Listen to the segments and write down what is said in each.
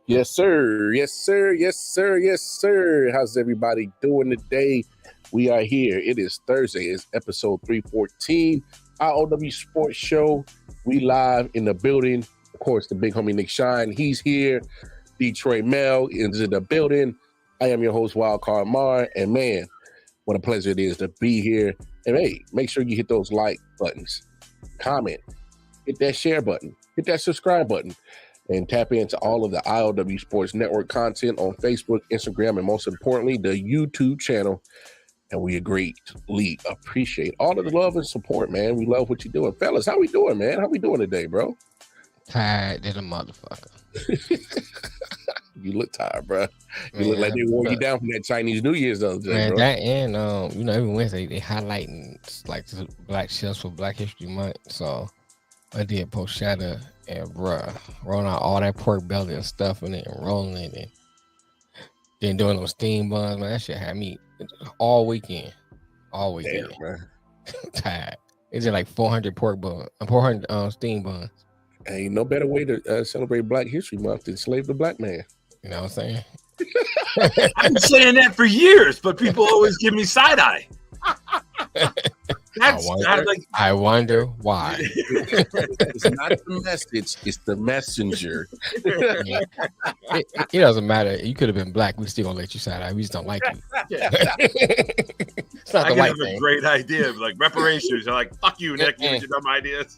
Yes, sir. Yes, sir. Yes, sir. Yes, sir. How's everybody doing today? We are here. It is Thursday. It's episode 314. I.O.W. Sports Show. We live in the building. Of course, the big homie Nick Shine. He's here. Detroit Mel is in the building. I am your host, Wildcard Mar. And man, what a pleasure it is to be here. And hey, make sure you hit those like buttons, comment, hit that share button, hit that subscribe button, and tap into all of the I.O.W. Sports Network content on Facebook, Instagram, and most importantly, the YouTube channel. And we greatly appreciate all of the love and support, man. We love what you're doing. Fellas, how we doing, man? How we doing today, bro? Tired than a motherfucker. You look tired, bro. You look like they wore you down from that Chinese New Year's the other day, man, bro. that and every Wednesday they highlighting like the Black Chefs for Black History Month. So I did post shadow and rolling out all that pork belly and stuff in it and rolling it and then doing those steam buns, man. That shit had me all weekend. All weekend. Damn, man. Tired. It's just like 400 pork buns, 400 steam buns. Ain't no better way to celebrate Black History Month than slave the black man. You know what I'm saying? I've been saying that for years, but people always give me side eye. I wonder why. It's not the message, it's the messenger. It doesn't matter. You could have been black. We still gonna let you side eye. We just don't like you. It's not I the can white have thing. a great idea, like reparations. I'm like, fuck you, Nick. You with your dumb ideas.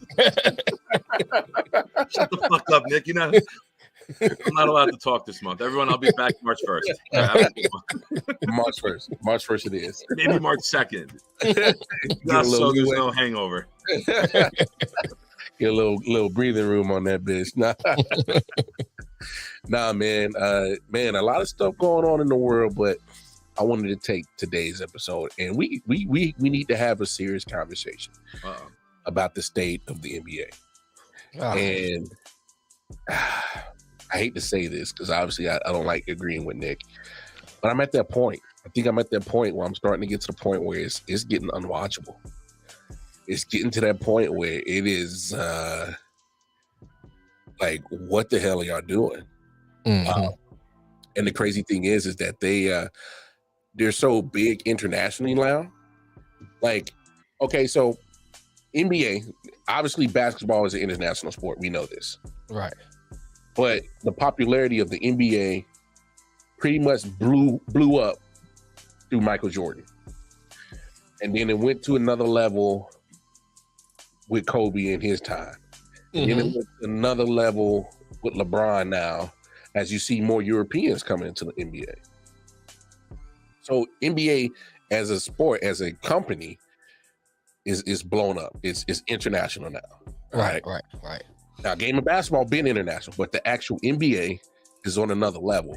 Shut the fuck up, Nick. You know, I'm not allowed to talk this month. Everyone, I'll be back March 1st. March 1st. March 1st it is. Maybe March 2nd. Just so there's no hangover. Get a little breathing room on that bitch. Nah, man. Man, a lot of stuff going on in the world, but I wanted to take today's episode and we need to have a serious conversation about the state of the NBA. And I hate to say this because obviously I don't like agreeing with Nick, but I'm at that point. I think I'm at that point where I'm starting to get to the point where it's getting unwatchable. It's getting to that point where it is like, what the hell are y'all doing? Mm-hmm. And the crazy thing is that they're so big internationally now. Like, okay, so NBA, obviously basketball is an international sport. We know this. Right. But the popularity of the NBA pretty much blew up through Michael Jordan. And then it went to another level with Kobe in his time. And then it went to another level with LeBron now, as you see more Europeans coming into the NBA. So NBA as a sport, as a company, is blown up. It's international now. Right. Now, game of basketball been international, but the actual NBA is on another level.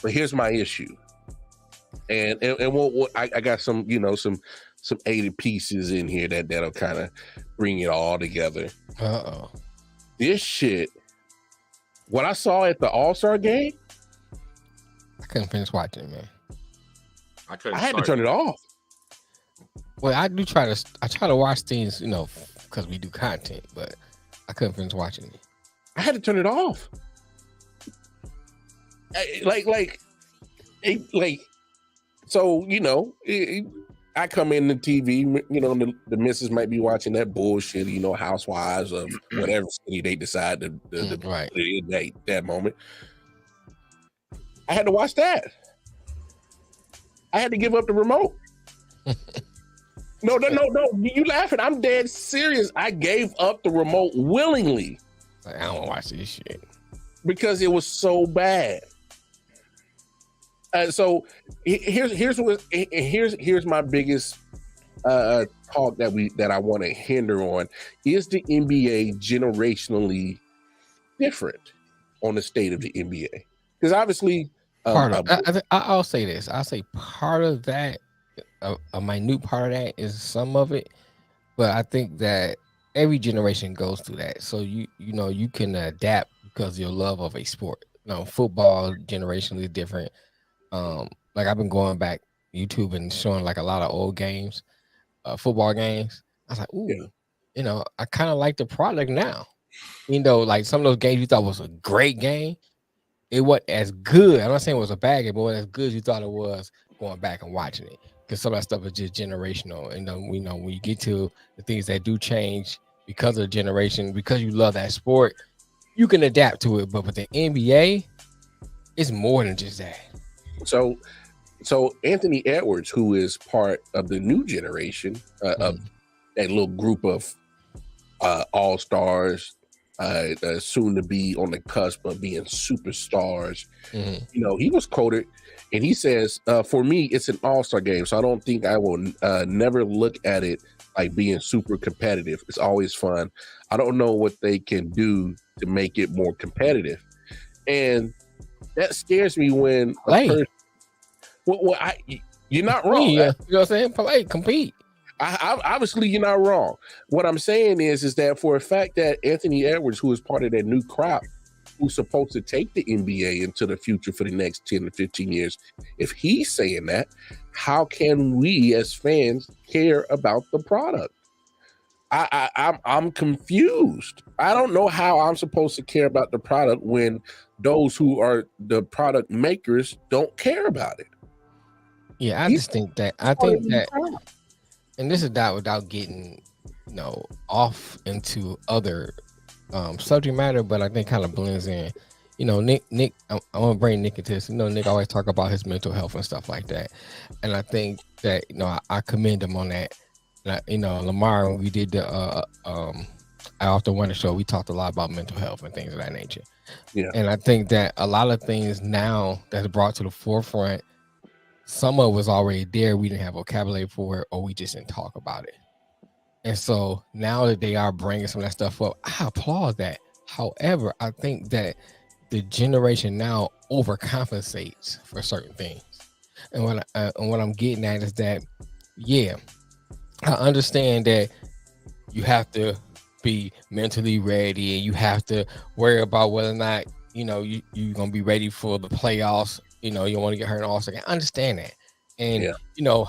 But here's my issue, and I got some 80 pieces in here that'll kind of bring it all together. This shit, what I saw at the All-Star game, I couldn't finish watching, man. I had to turn it off. Well, I try to watch things, because we do content, but I couldn't finish watching it. I had to turn it off. So, I come in the TV, the missus might be watching that bullshit, Housewives of whatever city they decide to right. play that moment. I had to watch that. I had to give up the remote. No. You laughing? I'm dead serious. I gave up the remote willingly. Like, I don't want to watch this shit because it was so bad. So here's my biggest talk that I want to hinder on. Is the NBA generationally different on the state of the NBA? Because obviously, I'll say this. I'll say part of that. A minute part of that is some of it, but I think that every generation goes through that. So you can adapt because of your love of a sport. Football generationally is different. Like I've been going back YouTube and showing like a lot of old games, football games. I was like, ooh, I kind of like the product now. Like some of those games you thought was a great game, it wasn't as good. I'm not saying it was a bad game, but it wasn't as good as you thought it was going back and watching it. Because some of that stuff is just generational. And we know when you get to the things that do change because of the generation, because you love that sport, you can adapt to it. But with the NBA, it's more than just that. So Anthony Edwards, who is part of the new generation of that little group of all-stars, soon to be on the cusp of being superstars. He was quoted, and he says, "For me, it's an all-star game, so I don't think I will never look at it like being super competitive. It's always fun. I don't know what they can do to make it more competitive," and that scares me when a person. Well, you're not wrong. You know what I'm saying? Play, compete. I obviously, you're not wrong. What I'm saying is that for a fact that Anthony Edwards, who is part of that new crop, who's supposed to take the NBA into the future for the next 10 to 15 years, if he's saying that, how can we as fans care about the product? I'm confused. I don't know how I'm supposed to care about the product when those who are the product makers don't care about it. Yeah, I think that, and this is that without getting, off into other subject matter, but I think kind of blends in. Nick, I want to bring Nick into this. Nick always talk about his mental health and stuff like that, and I think that I commend him on that. And Lamar, when we did the I.O.W show, we talked a lot about mental health and things of that nature. Yeah, and I think that a lot of things now that's brought to the forefront. Some of it was already there. We didn't have vocabulary for it, or we just didn't talk about it. And so now that they are bringing some of that stuff up, I applaud that. However, I think that the generation now overcompensates for certain things. And what I'm getting at is that, yeah, I understand that you have to be mentally ready and you have to worry about whether or not, you're going to be ready for the playoffs. You don't want to get hurt in All-Star game. I understand that. And,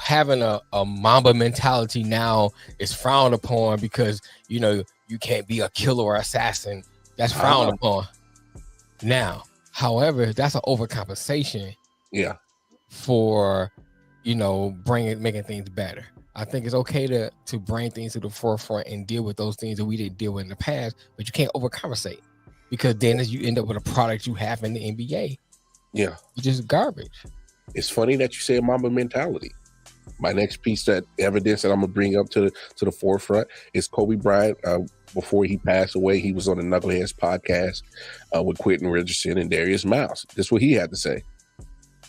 having a Mamba mentality now is frowned upon because, you can't be a killer or assassin. That's frowned upon now. However, that's an overcompensation for, making things better. I think it's okay to bring things to the forefront and deal with those things that we didn't deal with in the past, but you can't overcompensate because then as you end up with a product you have in the NBA. Yeah, it's just garbage. It's funny that you say Mamba mentality. My next piece that evidence that I'm gonna bring up to the forefront is Kobe Bryant. Before he passed away, he was on the Knuckleheads podcast with Quentin Richardson and Darius Miles. This is what he had to say.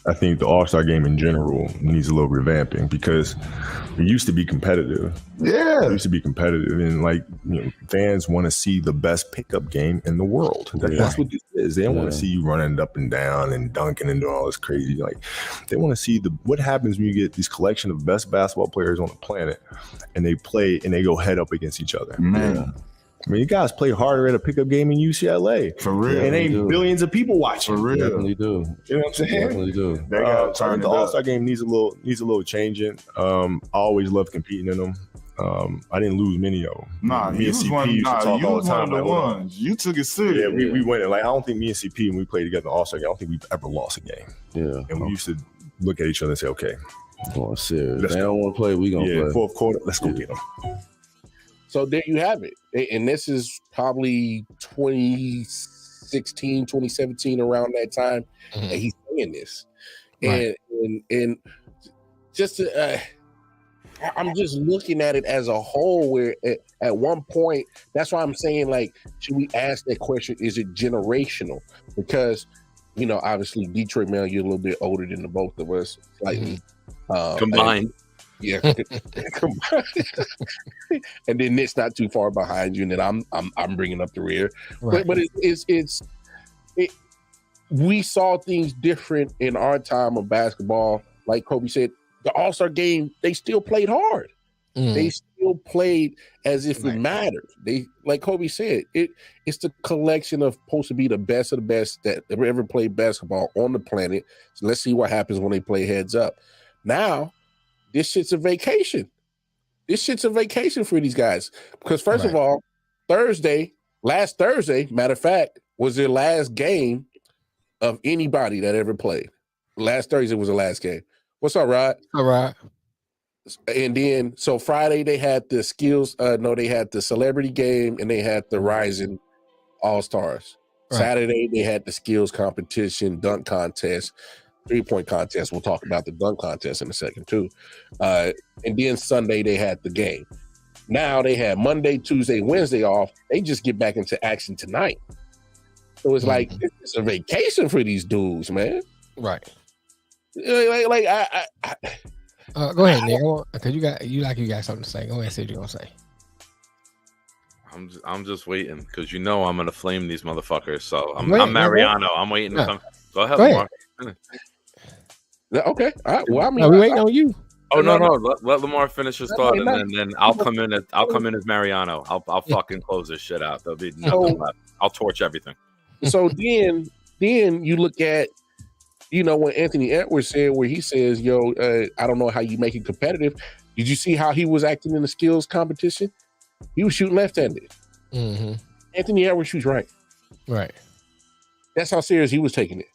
I think the All-Star game in general needs a little revamping because it used to be competitive. Yeah. It used to be competitive. And fans want to see the best pickup game in the world. That's what this is. They don't want to see you running up and down and dunking and doing all this crazy. They want to see what happens when you get this collection of best basketball players on the planet and they play and they go head up against each other. Man. I mean, you guys play harder at a pickup game in UCLA. For real. And ain't billions of people watching. For real. Definitely do. You know what I'm saying? Definitely do. They got I think the All-Star game needs a little changing. I always loved competing in them. I didn't lose many of them. Nah, me you and was CP one, used to talk all the time. One of the ones. You took it serious. Yeah, we went. I don't think me and CP, when we played together in the All-Star game, I don't think we've ever lost a game. Yeah. And we used to look at each other and say, okay. Going serious. They don't want to play, we going to play. Fourth quarter, let's go get them. So there you have it. And this is probably 2016, 2017, around that time that he's saying this. Right. And just I'm just looking at it as a whole where at one point, that's why I'm saying, should we ask that question, is it generational? Because, obviously, Detroit Mel, you're a little bit older than the both of us, slightly. Combined. Yeah. And then Nick's not too far behind you, and then I'm bringing up the rear. Right. But we saw things different in our time of basketball. Like Kobe said, the All-Star game, they still played hard. They still played as if it mattered. They, like Kobe said, it's the collection of supposed to be the best of the best that ever played basketball on the planet. So let's see what happens when they play heads up. Now, this shit's a vacation. This shit's a vacation for these guys. Because first of all, last Thursday, matter of fact, was their last game of anybody that ever played. Last Thursday was the last game. What's up, Rod? All right. And then, so Friday they had the skills. They had the celebrity game and they had the Rising All-Stars. Right. Saturday they had the skills competition, dunk contest, 3-point contest. We'll talk about the dunk contest in a second too. And then Sunday they had the game. Now they had Monday, Tuesday, Wednesday off. They just get back into action tonight. So it's like it's a vacation for these dudes, man. Right. Like go ahead, Nick. Because you got something to say. Go ahead and say what you're gonna say. I'm just waiting because I'm gonna flame these motherfuckers. So I'm Mariano. I'm waiting to come. Go ahead, Lamar. Okay. All right. Well, I mean, we waiting on you. Oh no! Let Lamar finish his thought, and then I'll come in as Mariano. I'll fucking close this shit out. There'll be nothing left. I'll torch everything. So then you look at, what Anthony Edwards said, where he says, I don't know how you make it competitive. Did you see how he was acting in the skills competition? He was shooting left-handed. Mm-hmm. Anthony Edwards shoots right. Right. That's how serious he was taking it.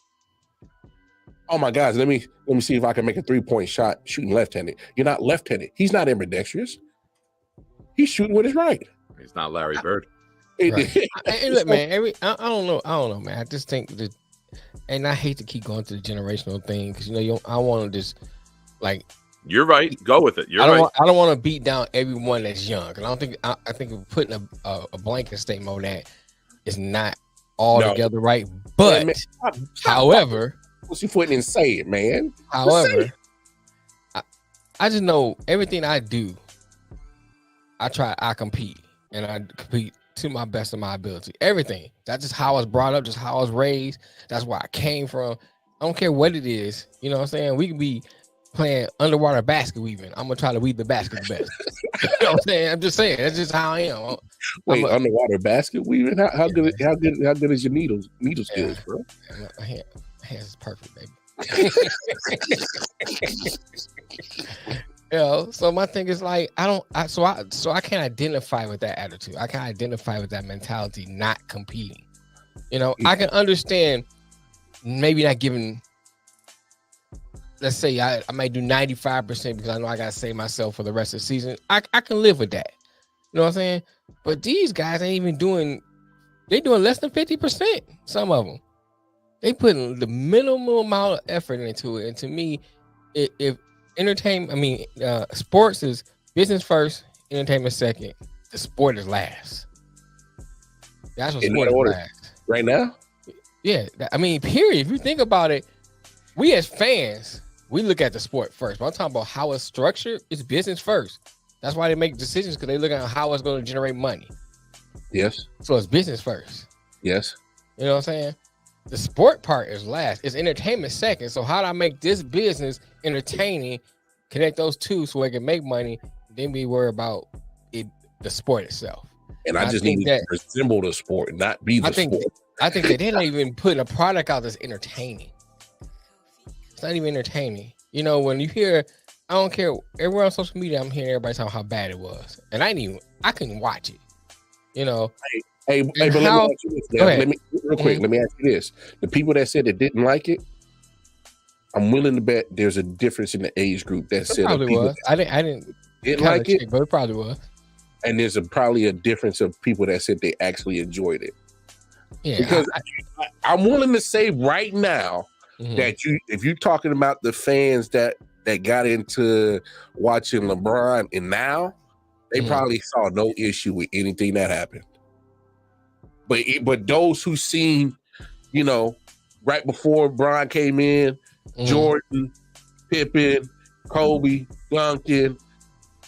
Oh my gosh, let me see if I can make a 3-point shot shooting left-handed. You're not left-handed. He's not ambidextrous. He's shooting with his right. He's not Larry Bird. Right. Hey, look, man, I don't know, man. I just think that, and I hate to keep going to the generational thing because I want to just like. You're right. Go with it. I don't want to beat down everyone that's young. And I think we're putting a blanket statement on that is not altogether right. But however. Pussyfoot and say it, man. However, I just know everything I do, I compete, and I compete to my best of my ability. Everything. That's just how I was brought up, just how I was raised. That's where I came from. I don't care what it is. You know what I'm saying? We can be playing underwater basket weaving. I'm gonna try to weave the basket the best. You know what I'm saying? I'm just saying. That's just how I am. Wait, underwater basket weaving? How good is your needle skills, bro? Hands is perfect, baby. So my thing is like I can't identify with that attitude. I can't identify with that mentality, not competing. I can understand maybe not giving. Let's say I might do 95% because I know I gotta save myself for the rest of the season. I can live with that. You know what I'm saying? But these guys ain't even doing. They doing less than 50%. Some of them. They putting the minimal amount of effort into it. And to me, if entertainment, sports is business first, entertainment second. The sport is last. That's what sport is last. Right now? Yeah. Period. If you think about it, we as fans, we look at the sport first. But I'm talking about how it's structured. It's business first. That's why they make decisions because they look at how it's going to generate money. Yes. So it's business first. Yes. You know what I'm saying? The sport part is last. It's entertainment second. So how do I make this business entertaining? Connect those two so I can make money. Then we worry about the sport itself. And I just need to resemble the sport, not be the sport. I think that they're not even putting a product out that's entertaining. It's not even entertaining. When you hear, I don't care. Everywhere on social media, I'm hearing everybody talking how bad it was, and I couldn't watch it. Hey, but let me ask you this. Let me ask you this. The people that said they didn't like it, I'm willing to bet there's a difference in the age group that said probably was. I didn't like it, but it probably was. And there's probably a difference of people that said they actually enjoyed it. Yeah, because I'm willing to say right now that if you're talking about the fans that got into watching LeBron and now, they probably saw no issue with anything that happened. But those who seen, right before Bron came in, Jordan, Pippen, Kobe, Duncan,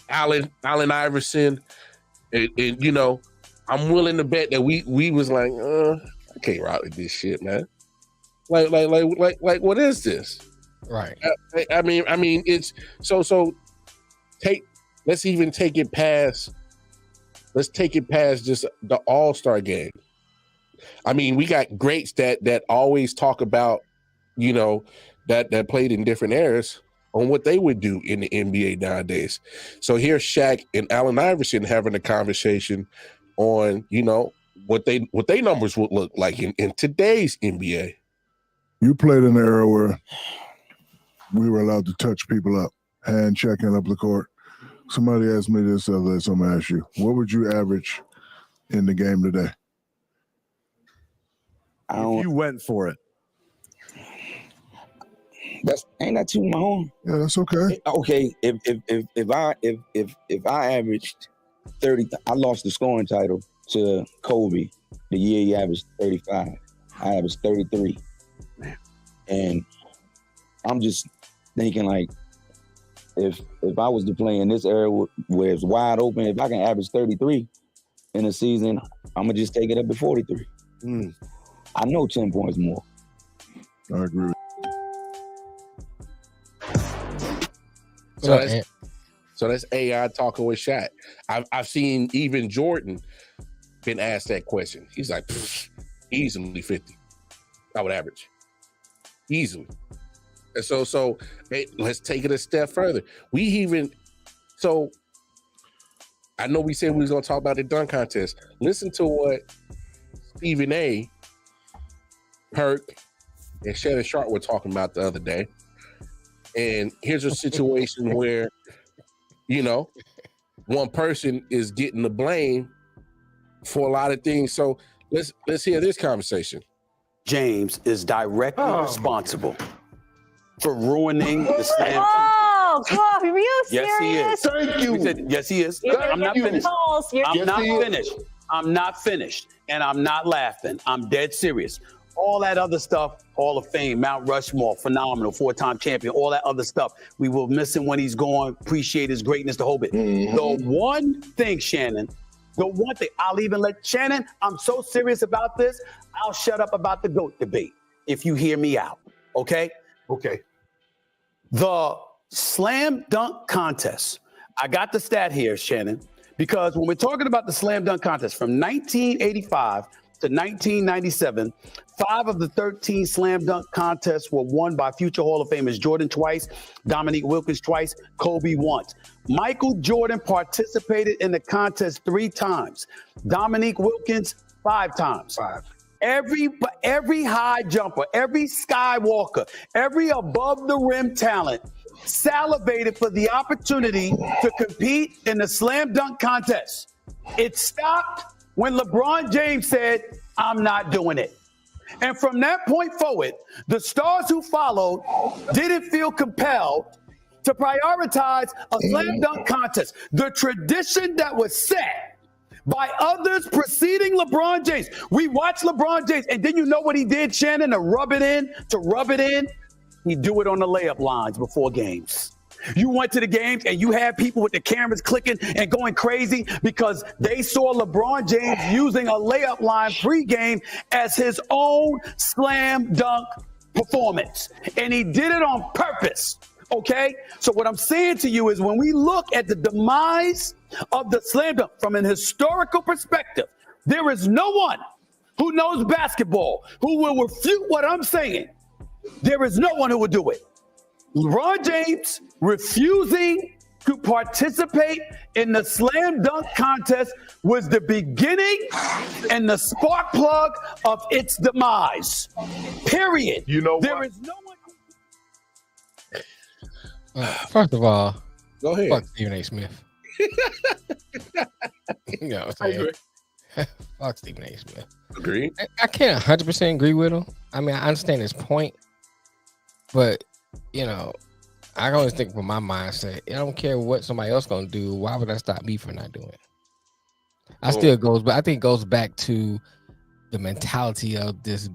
Allen Iverson, and I'm willing to bet that we was like, I can't rock with this shit, man. Like, what is this? Right. I mean, it's so. Let's even take it past. Let's take it past just the All-Star game. We got greats that always talk about, that played in different eras on what they would do in the NBA nowadays. So here's Shaq and Allen Iverson having a conversation on, what they numbers would look like in today's NBA. You played in an era where we were allowed to touch people up, hand checking up the court. Somebody asked me this the other day, so I'm going to ask you. What would you average in the game today? If you went for it. Ain't that too long? Yeah, that's okay. Okay, if I averaged 30, I lost the scoring title to Kobe the year he averaged 35. I averaged 33. And I'm just thinking, like, if I was to play in this era where it's wide open, if I can average 33 in a season, I'm gonna just take it up to 43. I know 10 points more. I agree. So that's AI talking with Shaq. I've seen even Jordan been asked that question. He's like, easily 50. I would average. Easily. And so hey, let's take it a step further. I know we said we was gonna talk about the dunk contest. Listen to what Stephen A, Perk, and Shannon Sharp were talking about the other day. And here's a situation where, one person is getting the blame for a lot of things. So let's hear this conversation. James is directly responsible for ruining the slam. Oh, Club, are you serious? Yes, he is. Thank you. He said, yes, he is. I'm not finished. I'm not finished. And I'm not laughing. I'm dead serious. All that other stuff, Hall of Fame, Mount Rushmore, phenomenal, 4-time champion, all that other stuff. We will miss him when he's gone, appreciate his greatness, the whole bit. The one thing, Shannon, I'll even let Shannon, I'm so serious about this, I'll shut up about the GOAT debate if you hear me out, okay? Okay. The slam dunk contest, I got the stat here, Shannon, because when we're talking about the slam dunk contest from 1985 to 1997, 5 of the 13 slam dunk contests were won by future Hall of Famers Jordan twice, Dominique Wilkins twice, Kobe once. Michael Jordan participated in the contest 3 times. Dominique Wilkins 5 times. Every high jumper, every skywalker, every above the rim talent salivated for the opportunity to compete in the slam dunk contest. It stopped when LeBron James said, I'm not doing it. And from that point forward, the stars who followed didn't feel compelled to prioritize a slam dunk contest. The tradition that was set by others preceding LeBron James. We watched LeBron James, and then you know what he did, Shannon, to rub it in? He'd do it on the layup lines before games. You went to the games and you had people with the cameras clicking and going crazy because they saw LeBron James using a layup line pregame as his own slam dunk performance. And he did it on purpose, okay? So what I'm saying to you is when we look at the demise of the slam dunk from an historical perspective, there is no one who knows basketball who will refute what I'm saying. There is no one who will do it. LeBron James refusing to participate in the slam dunk contest was the beginning and the spark plug of its demise. Period. You know there what? Is no one. First of all, Go ahead. fuck Stephen A. Smith. You know what I'm saying? Fuck Stephen A. Smith. Agree. I can't 100% agree with him. I mean, I understand his point, but I always think from my mindset, I don't care what somebody else gonna do. Why would that stop me from not doing it? I think it goes back to the mentality of this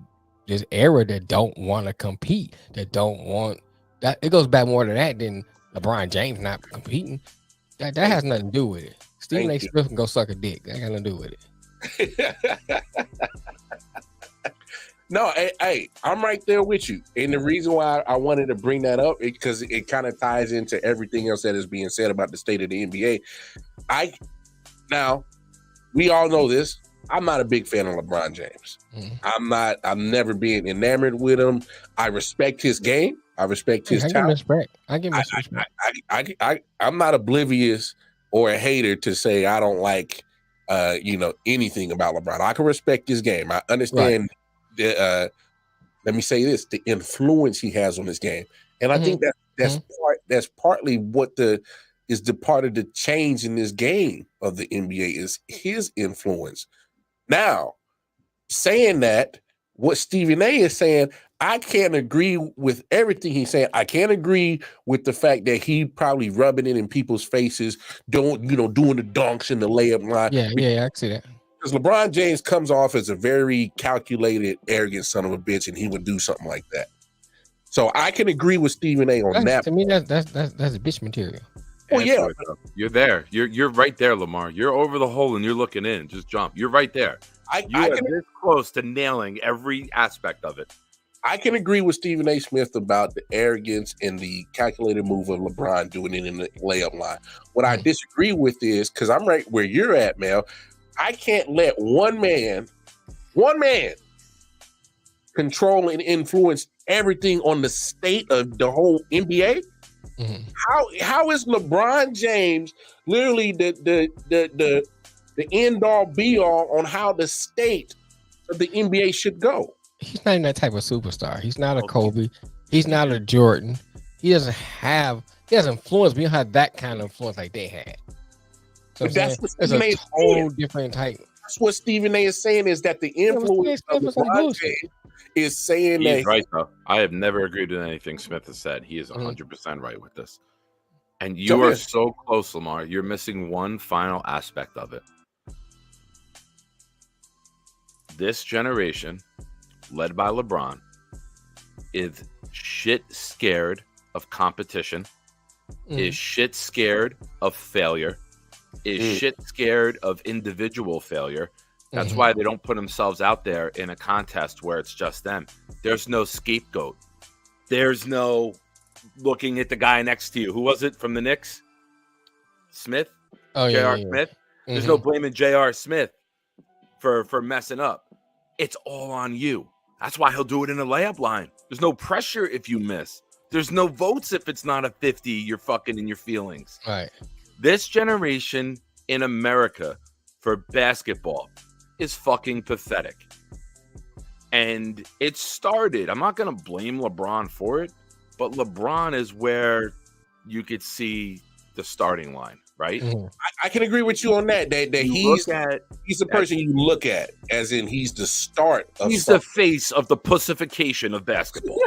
era that don't want to compete, that don't want that. It goes back more to that than LeBron James not competing. That has nothing to do with it. Stephen A. Smith can go suck a dick. That got nothing to do with it. No, hey, I'm right there with you. And the reason why I wanted to bring that up is because it kind of ties into everything else that is being said about the state of the NBA. Now, we all know this. I'm not a big fan of LeBron James. I'm never being enamored with him. I respect his game. I respect his talent. I give him respect. I'm not oblivious or a hater to say I don't like anything about LeBron. I can respect his game. I understand let me say this, the influence he has on this game. And I think that's partly what is the part of the change in this game of the NBA is his influence. Now, saying that, what Stephen A is saying, I can't agree with everything he's saying. I can't agree with the fact that he probably rubbing it in people's faces, doing the dunks in the layup line. Yeah, I see that. Because LeBron James comes off as a very calculated, arrogant son of a bitch, and he would do something like that. So I can agree with Stephen A on that. To me, that's bitch material. Well, yeah, you're there. You're right there, Lamar. You're over the hole and you're looking in. Just jump. You're right there. You are this close to nailing every aspect of it. I can agree with Stephen A. Smith about the arrogance and the calculated move of LeBron doing it in the layup line. What I disagree with is, because I'm right where you're at, Mel, I can't let one man control and influence everything on the state of the whole NBA. How is LeBron James literally the end all be all on how the state of the NBA should go? He's not even that type of superstar. He's not a Kobe. He's not a Jordan. He has influence. We don't have that kind of influence like they had. So but that's what it's a whole different type. That's what Stephen A is saying, is that the influence of LeBron James is saying He's right, though. I have never agreed with anything Smith has said. He is 100% right with this. And you are so close, Lamar. You're missing one final aspect of it. This generation, led by LeBron, is shit scared of competition, is shit scared of failure, is shit scared of individual failure. That's why they don't put themselves out there in a contest where it's just them. There's no scapegoat. There's no looking at the guy next to you. Who was it from the Knicks? Smith? J.R. Smith? There's no blaming J.R. Smith for messing up. It's all on you. That's why he'll do it in a layup line. There's no pressure if you miss. There's no votes if it's not a 50. You're fucking in your feelings. Right. This generation in America for basketball is fucking pathetic. And it started, I'm not going to blame LeBron for it, but LeBron is where you could see the starting line, right? I can agree with you on that he's the person you look at, as in he's the start of he's the face of the pussification of basketball.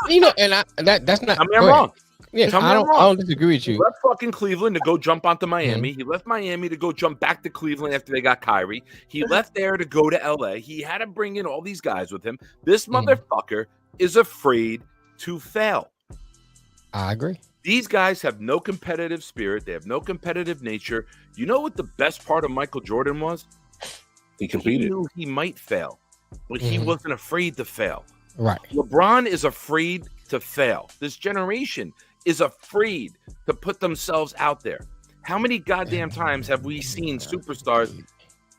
And that's not, I'm wrong. Yeah, I don't disagree with you. He left fucking Cleveland to go jump onto Miami. He left Miami to go jump back to Cleveland after they got Kyrie. He left there to go to LA. He had to bring in all these guys with him. This motherfucker is afraid to fail. I agree. These guys have no competitive spirit. They have no competitive nature. You know what the best part of Michael Jordan was? He competed. He knew he might fail, but he wasn't afraid to fail. Right. LeBron is afraid to fail. This generation is afraid to put themselves out there. How many goddamn times have we seen superstars?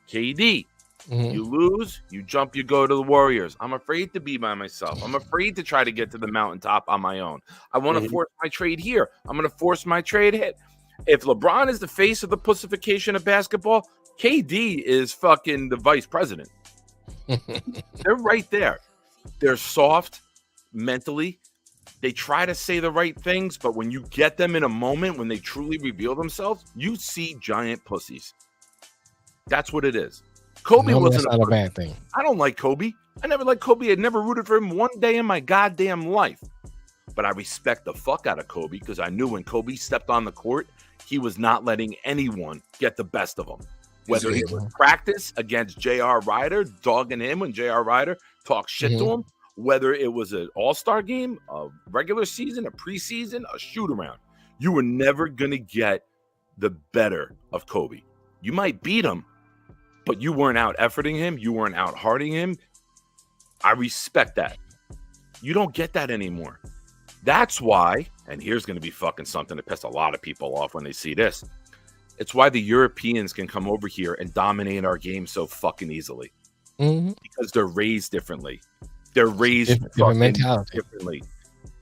KD, you lose, you jump, you go to the Warriors. I'm afraid to be by myself. I'm afraid to try to get to the mountaintop on my own. I want to force my trade here. I'm going to force my trade hit. If LeBron is the face of the pussification of basketball, KD is fucking the vice president. They're right there. They're soft mentally. They try to say the right things, but when you get them in a moment, when they truly reveal themselves, you see giant pussies. That's what it is. Kobe wasn't not a bad thing. I don't like Kobe. I never liked Kobe. I never rooted for him one day in my goddamn life. But I respect the fuck out of Kobe because I knew when Kobe stepped on the court, he was not letting anyone get the best of him. Whether it was practice against J.R. Ryder, dogging him when J.R. Ryder talked shit to him, whether it was an all-star game, a regular season, a preseason, a shoot-around, you were never going to get the better of Kobe. You might beat him, but you weren't out-efforting him. You weren't out-harding him. I respect that. You don't get that anymore. That's why, and here's going to be fucking something to piss a lot of people off when they see this. It's why the Europeans can come over here and dominate our game so fucking easily. Because they're raised differently. They're raised differently.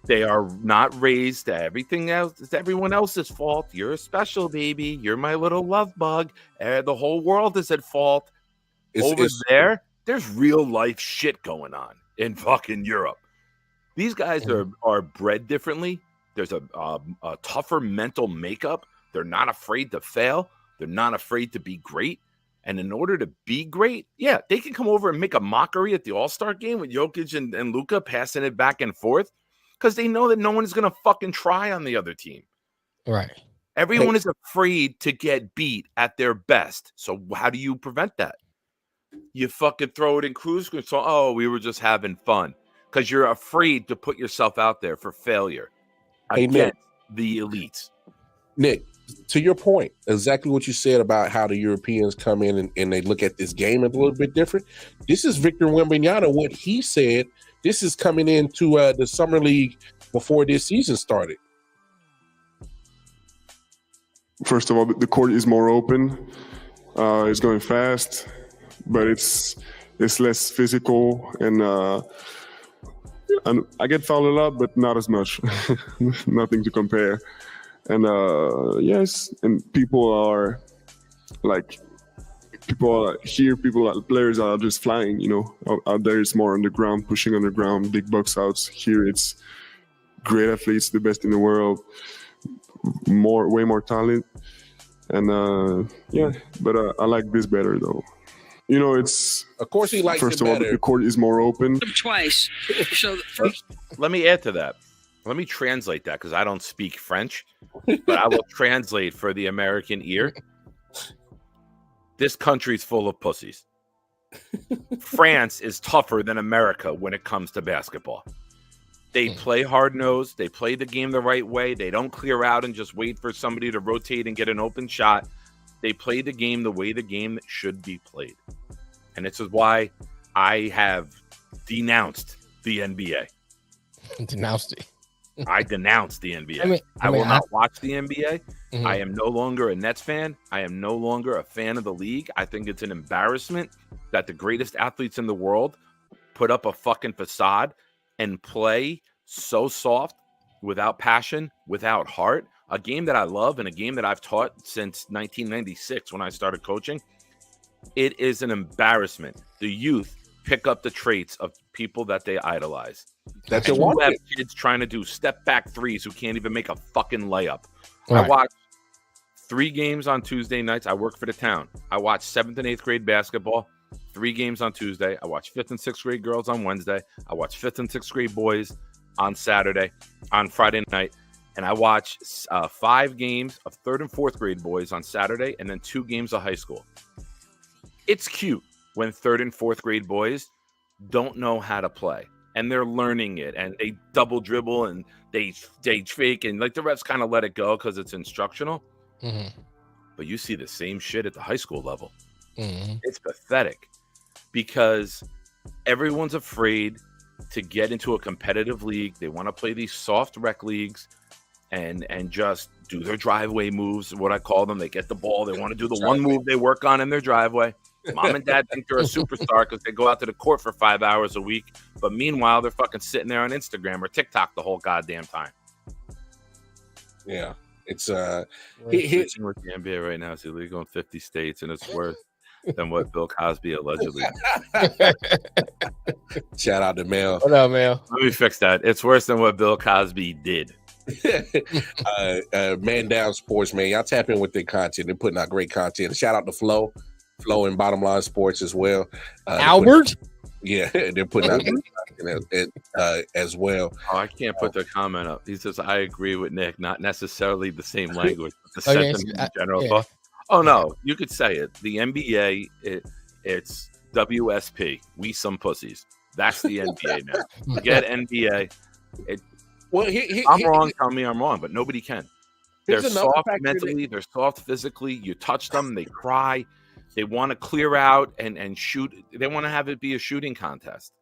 They are not raised to everything else. It's everyone else's fault. You're special, baby. You're my little love bug. The whole world is at fault. Over there, there's real life shit going on. in fucking Europe. These guys are bred differently. There's a tougher mental makeup. They're not afraid to fail. They're not afraid to be great. And in order to be great, yeah, they can come over and make a mockery at the All-Star game with Jokic and Luka passing it back and forth because they know that no one is going to fucking try on the other team. Right. Everyone is afraid to get beat at their best. So how do you prevent that? You fucking throw it in cruise control. Oh, we were just having fun because you're afraid to put yourself out there for failure against the elites. Nick, to your point, exactly what you said about how the Europeans come in and they look at this game a little bit different. This is Victor Wembanyama. What he said, this is coming into the summer league before this season started. First of all, the court is more open. It's going fast, but it's less physical, and I get fouled a lot, but not as much. Nothing to compare. And yes, and players are just flying, you know. Out there it's more on the ground, pushing on the ground, big box outs. Here it's great athletes, the best in the world, way more talent. And yeah, but I like this better though. You know, it's of course he likes first it of all, better. the court is more open. Twice. So first, let me add to that. Let me translate that because I don't speak French, but I will translate for the American ear. This country's full of pussies. France is tougher than America when it comes to basketball. They play hard-nosed. They play the game the right way. They don't clear out and just wait for somebody to rotate and get an open shot. They play the game the way the game should be played. And this is why I have denounced the NBA. Denounced it. I denounce the NBA. I will not watch the NBA. Mm-hmm. I am no longer a Nets fan. I am no longer a fan of the league. I think it's an embarrassment that the greatest athletes in the world put up a fucking facade and play so soft, without passion, without heart. A game that I love and a game that I've taught since 1996 when I started coaching. It is an embarrassment. The youth pick up the traits of people that they idolize. That's you have kids trying to do step back threes who can't even make a fucking layup. Right. I watch 3 games on Tuesday nights. I work for the town. I watch 7th and 8th grade basketball. 3 games on Tuesday. I watch 5th and 6th grade girls on Wednesday. I watch 5th and 6th grade boys on Saturday, on Friday night. And I watch 5 games of 3rd and 4th grade boys on Saturday and then 2 games of high school. It's cute when 3rd and 4th grade boys don't know how to play and they're learning it and they double dribble and they fake and like the refs kind of let it go because it's instructional. Mm-hmm. But you see the same shit at the high school level. Mm-hmm. It's pathetic because everyone's afraid to get into a competitive league. They want to play these soft rec leagues and just do their driveway moves, what I call them. They get the ball. They want to do the one move they work on in their driveway. Mom and dad think they're a superstar because they go out to the court for 5 hours a week. But meanwhile, they're fucking sitting there on Instagram or TikTok the whole goddamn time. Yeah. It's switching with the NBA right now. It's illegal in 50 states, and it's worse than what Bill Cosby allegedly did. Shout out to Mel. What up, Mel? Let me fix that. It's worse than what Bill Cosby did. Man Down Sports, man. Y'all tap in with their content. They're putting out great content. Shout out to Flo and Bottom Line Sports as well. Albert? They're putting out great content as well. Oh, I can't put their comment up. He says, I agree with Nick, not necessarily the same language, but the sentence in general. Yeah. Oh, no, you could say it. The NBA, it's WSP. We some pussies. That's the NBA now. Forget NBA. I'm wrong. Tell me I'm wrong, but nobody can. They're soft mentally. They're soft physically. You touch them, they cry. They want to clear out and shoot. They want to have it be a shooting contest.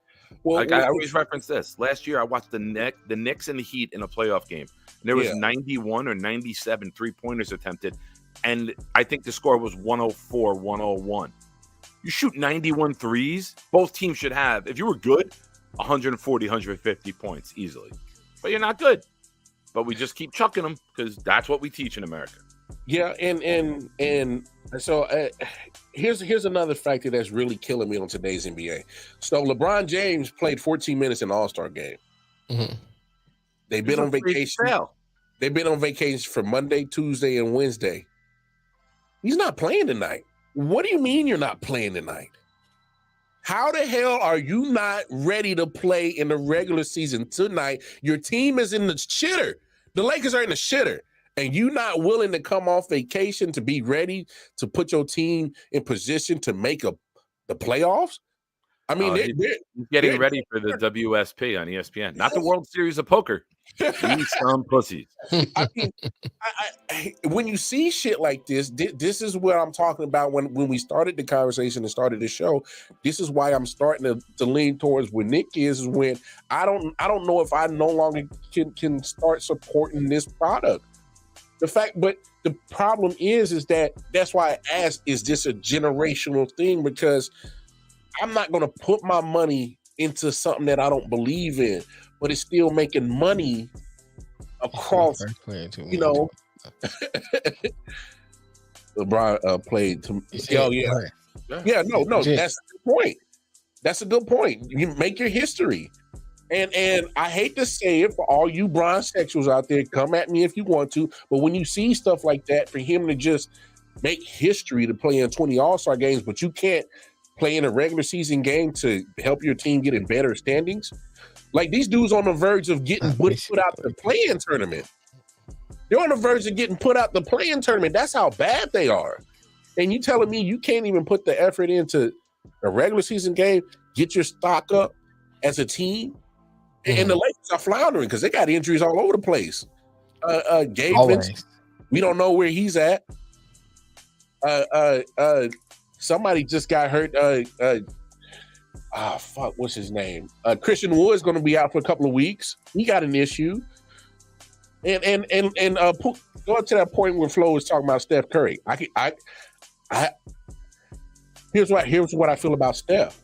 Well, I always reference this. Last year, I watched the Knicks and the Heat in a playoff game. And there was 91 or 97 3-pointers attempted. And I think the score was 104, 101. You shoot 91 threes, both teams should have, if you were good, 140, 150 points easily. But you're not good. But we just keep chucking them because that's what we teach in America. Yeah, and so here's another factor that's really killing me on today's NBA. So LeBron James played 14 minutes in the All-Star game. Mm-hmm. They've been on vacation. They've been on vacation for Monday, Tuesday, and Wednesday. He's not playing tonight. What do you mean you're not playing tonight? How the hell are you not ready to play in the regular season tonight? Your team is in the shitter. The Lakers are in the shitter. And you not willing to come off vacation to be ready to put your team in position to make the playoffs? I mean, they're getting ready for the WSP on ESPN, not the World Series of Poker. These some pussies. I mean, when you see shit like this, this is what I'm talking about. When we started the conversation and started the show, this is why I'm starting to lean towards where Nick is when I don't know if I no longer can start supporting this product. But the problem is that's why I asked, is this a generational thing? Because I'm not going to put my money into something that I don't believe in, but it's still making money across, you know. LeBron played to, no, that's the point. That's a good point. You make your history. And I hate to say it for all you Bron sexuals out there, come at me if you want to, but when you see stuff like that, for him to just make history to play in 20 All-Star games, but you can't play in a regular season game to help your team get in better standings. Like these dudes on the verge of getting put out the play-in tournament. They're on the verge of getting put out the play-in tournament. That's how bad they are. And you telling me you can't even put the effort into a regular season game, get your stock up as a team? And the Lakers are floundering because they got injuries all over the place. Gabe Vincent, we don't know where he's at. Somebody just got hurt. What's his name? Christian Wood's going to be out for a couple of weeks. He got an issue. And going to that point where Flo was talking about Steph Curry. Here's what I feel about Steph.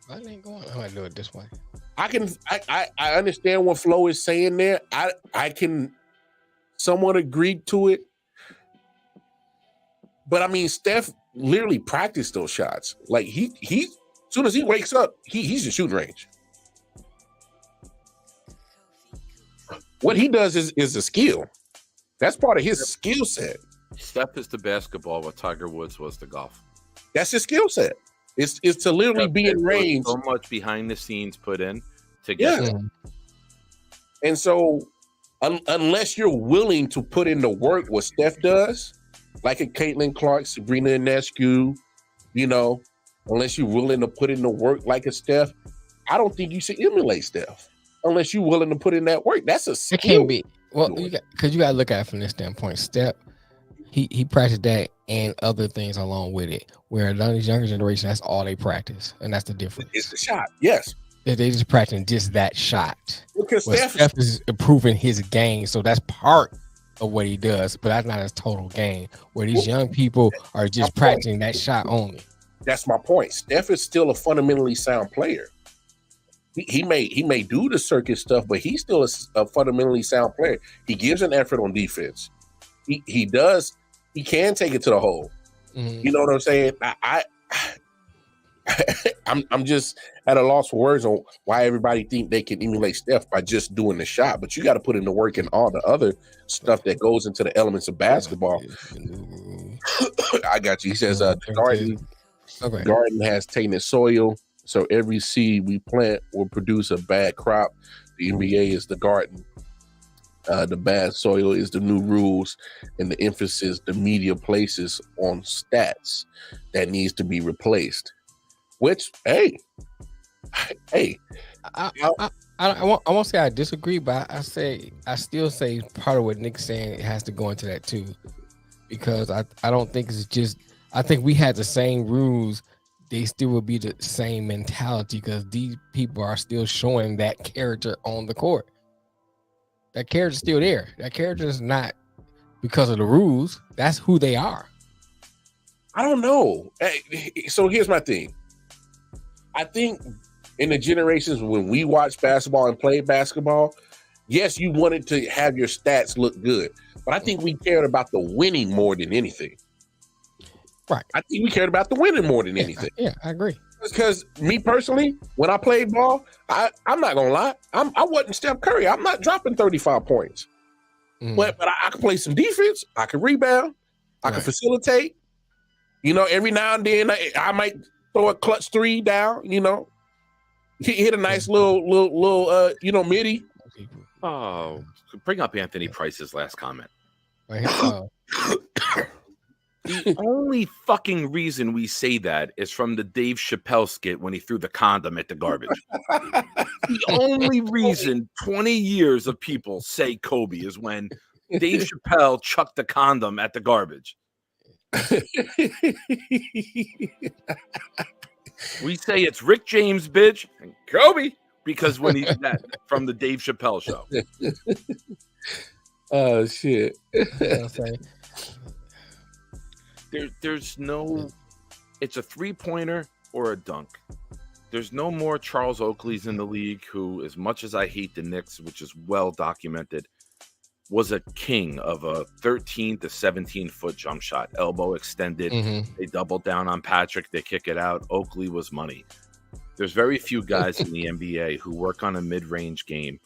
I ain't going. I'm gonna do it this way. I understand what Flo is saying there. I can somewhat agree to it. But I mean, Steph literally practiced those shots. Like he as soon as he wakes up, he's in shooting range. What he does is a skill. That's part of his skill set. Steph is the basketball what Tiger Woods was the golf. That's his skill set. It's to literally be in range. So much behind the scenes put in to get there. And so unless you're willing to put in the work what Steph does, like a Caitlin Clark, Sabrina Ionescu, you know, unless you're willing to put in the work like a Steph, I don't think you should emulate Steph unless you're willing to put in that work. That's a skill. It can't be. Well, because you got to look at it from this standpoint. Steph, he practiced that and other things along with it. Where this younger generation, that's all they practice, and that's the difference. It's the shot, yes. They just practicing just that shot. Because Steph is improving his game, so that's part of what he does, but that's not his total game. Where these young people are just practicing that shot only. That's my point. Steph is still a fundamentally sound player. He may do the circuit stuff, but he's still a fundamentally sound player. He gives an effort on defense. He does. He can take it to the hole. You know what I'm saying? I'm just at a loss for words on why everybody think they can emulate Steph by just doing the shot, but you got to put in the work and all the other stuff that goes into the elements of basketball. I got you. He says the garden has tainted soil, so every seed we plant will produce a bad crop. The NBA is the garden. The bad soil is the new rules, and the emphasis the media places on stats that needs to be replaced. Which, hey, I won't say I disagree, but I still say part of what Nick's saying has to go into that too, because I don't think it's just. I think we had the same rules. They still would be the same mentality because these people are still showing that character on the court. That character's still there. That character is not because of the rules. That's who they are. I don't know. So here's my thing. I think in the generations when we watched basketball and played basketball, yes, you wanted to have your stats look good, but I think we cared about the winning more than anything. Right. I think we cared about the winning more than anything. Yeah, I agree. Because me personally, when I played ball, I'm not gonna lie, I wasn't Steph Curry. I'm not dropping 35 points, but I could play some defense. I could rebound. I could facilitate. Every now and then I might throw a clutch three down. Hit a nice little midi. Oh, bring up Anthony Price's last comment. The only fucking reason we say that is from the Dave Chappelle skit when he threw the condom at the garbage. The only reason 20 years of people say Kobe is when Dave Chappelle chucked the condom at the garbage. We say it's Rick James, bitch, and Kobe because when he's that from the Dave Chappelle show. Oh shit. There's no, it's a 3-pointer or a dunk. There's no more Charles Oakley's in the league who, as much as I hate the Knicks, which is well documented, was a king of a 13 to 17-foot jump shot, elbow extended. They doubled down on Patrick. They kick it out. Oakley was money. There's very few guys in the NBA who work on a mid-range game.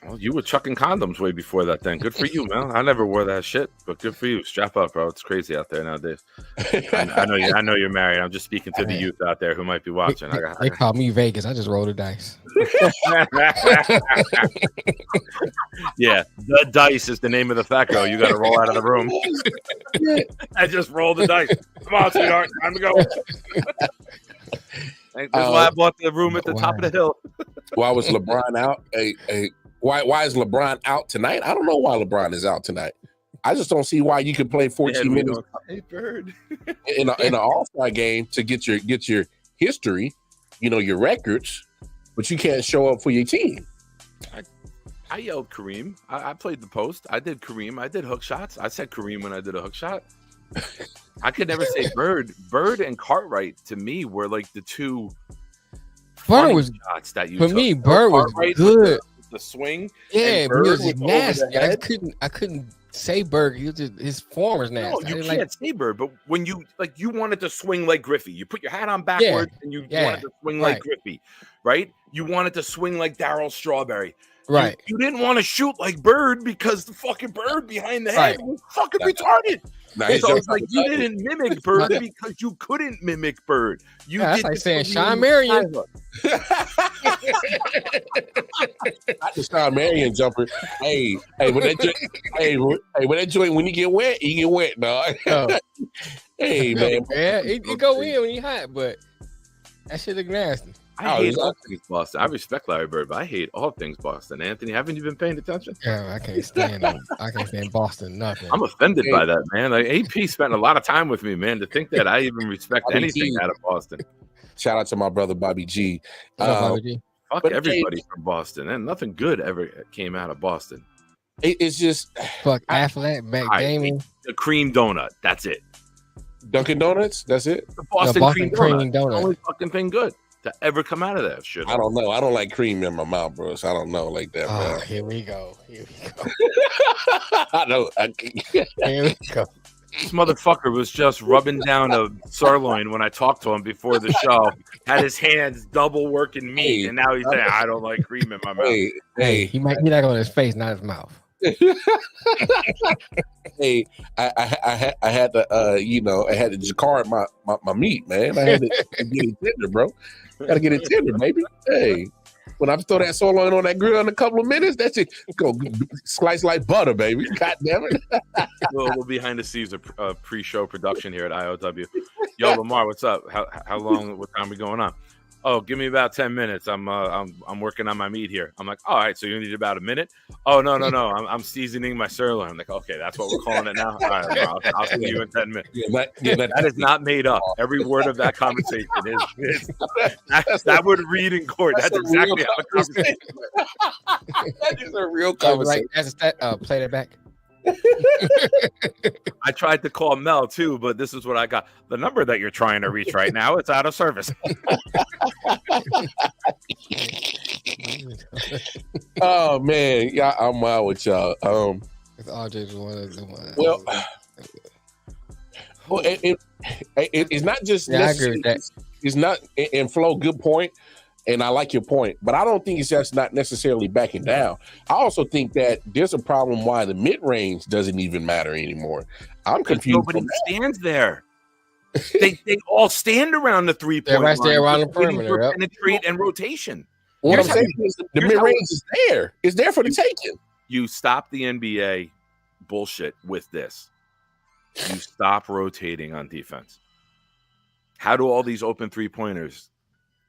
Well, you were chucking condoms way before that then. Good for you, man. I never wore that shit, but good for you. Strap up, bro. It's crazy out there nowadays. I know you're married. I'm just speaking to the youth out there who might be watching. They call me Vegas. I just roll the dice. Yeah, the dice is the name of the fat girl. You got to roll out of the room. I just rolled the dice. Come on, sweetheart. Time to go. That's why I bought the room at the top of the hill. Why was LeBron out? Why is LeBron out tonight? I don't know why LeBron is out tonight. I just don't see why you can play 14 minutes in an All-Star game to get your history, your records, but you can't show up for your team. I yelled Kareem. I played the post. I did Kareem. I did hook shots. I said Kareem when I did a hook shot. I could never say Bird. Bird and Cartwright to me were like the two Bird was shots that you for took. me. Bird was good. The swing, yeah, but it was nasty. I couldn't say Bird. His form was nasty. No, you can't say Bird. But when you wanted to swing like Griffey, you put your hat on backwards and you wanted to swing like Griffey, right? You wanted to swing like Darryl Strawberry, right? You didn't want to shoot like Bird because the fucking Bird behind the head was fucking retarded. Nice. So it's like you didn't mimic Bird because you couldn't mimic Bird. That's like saying Sean Marion. Not the Sean Marion jumper. Hey, when that joint, when you get wet, dog. Oh. Hey, man. Yeah, it go in when you hot, but that shit look nasty. I hate all things Boston. I respect Larry Bird, but I hate all things Boston. Anthony, haven't you been paying attention? Yeah, I can't stand Boston. Nothing. I'm offended by that, man. Like AP spent a lot of time with me, man. To think that I even respect anything out of Boston. Shout out to my brother Bobby G. Fuck everybody from Boston, and nothing good ever came out of Boston. It's just fuck Affleck, gaming. The cream donut. That's it. Dunkin' Donuts. That's it. The Boston cream donut. The only fucking thing good to ever come out of that shit. I don't know. I don't like cream in my mouth, bro. So I don't know like that. Oh, here we go. I know. Here we go. This motherfucker was just rubbing down a sirloin when I talked to him before the show. Had his hands double working meat, and now he's saying, "I don't like cream in my mouth." Hey, he might be like on his face, not his mouth. Hey, I had to I had to jacquard my meat, man. I had to get it tender, bro. Gotta get it tender, baby. Hey, when I throw that sirloin on that grill in a couple of minutes, that's it. Go slice like butter, baby. God damn it. We're behind the scenes of pre-show production here at I.O.W. Yo, Lamar, what's up? How long? What time are we going on? Oh, give me about 10 minutes. I'm working on my meat here. I'm like, all right, so you need about a minute? Oh, no. I'm seasoning my sirloin. I'm like, okay, that's what we're calling it now. All right, I'll see you in 10 minutes. That is not made up. Every word of that conversation is that would read in court. That's exactly how the conversation is. That is a real conversation. Play that back. I tried to call Mel too, but this is what I got. The number that you're trying to reach right now, it's out of service. Oh man, yeah, I'm out with y'all. It's RJ's one of the ones. Well, it's not just. Yeah, I agree with that. It's not. And Flo, good point. And I like your point, but I don't think it's just not necessarily backing down. I also think that there's a problem why the mid range doesn't even matter anymore. I'm confused. Nobody stands there. They all stand around the 3-point line. Everybody stay around the perimeter. Yep. Penetrate and rotation. What I'm saying is the mid range is there. It's there for the taking. You stop the NBA bullshit with this. You stop rotating on defense. How do all these open 3-pointers?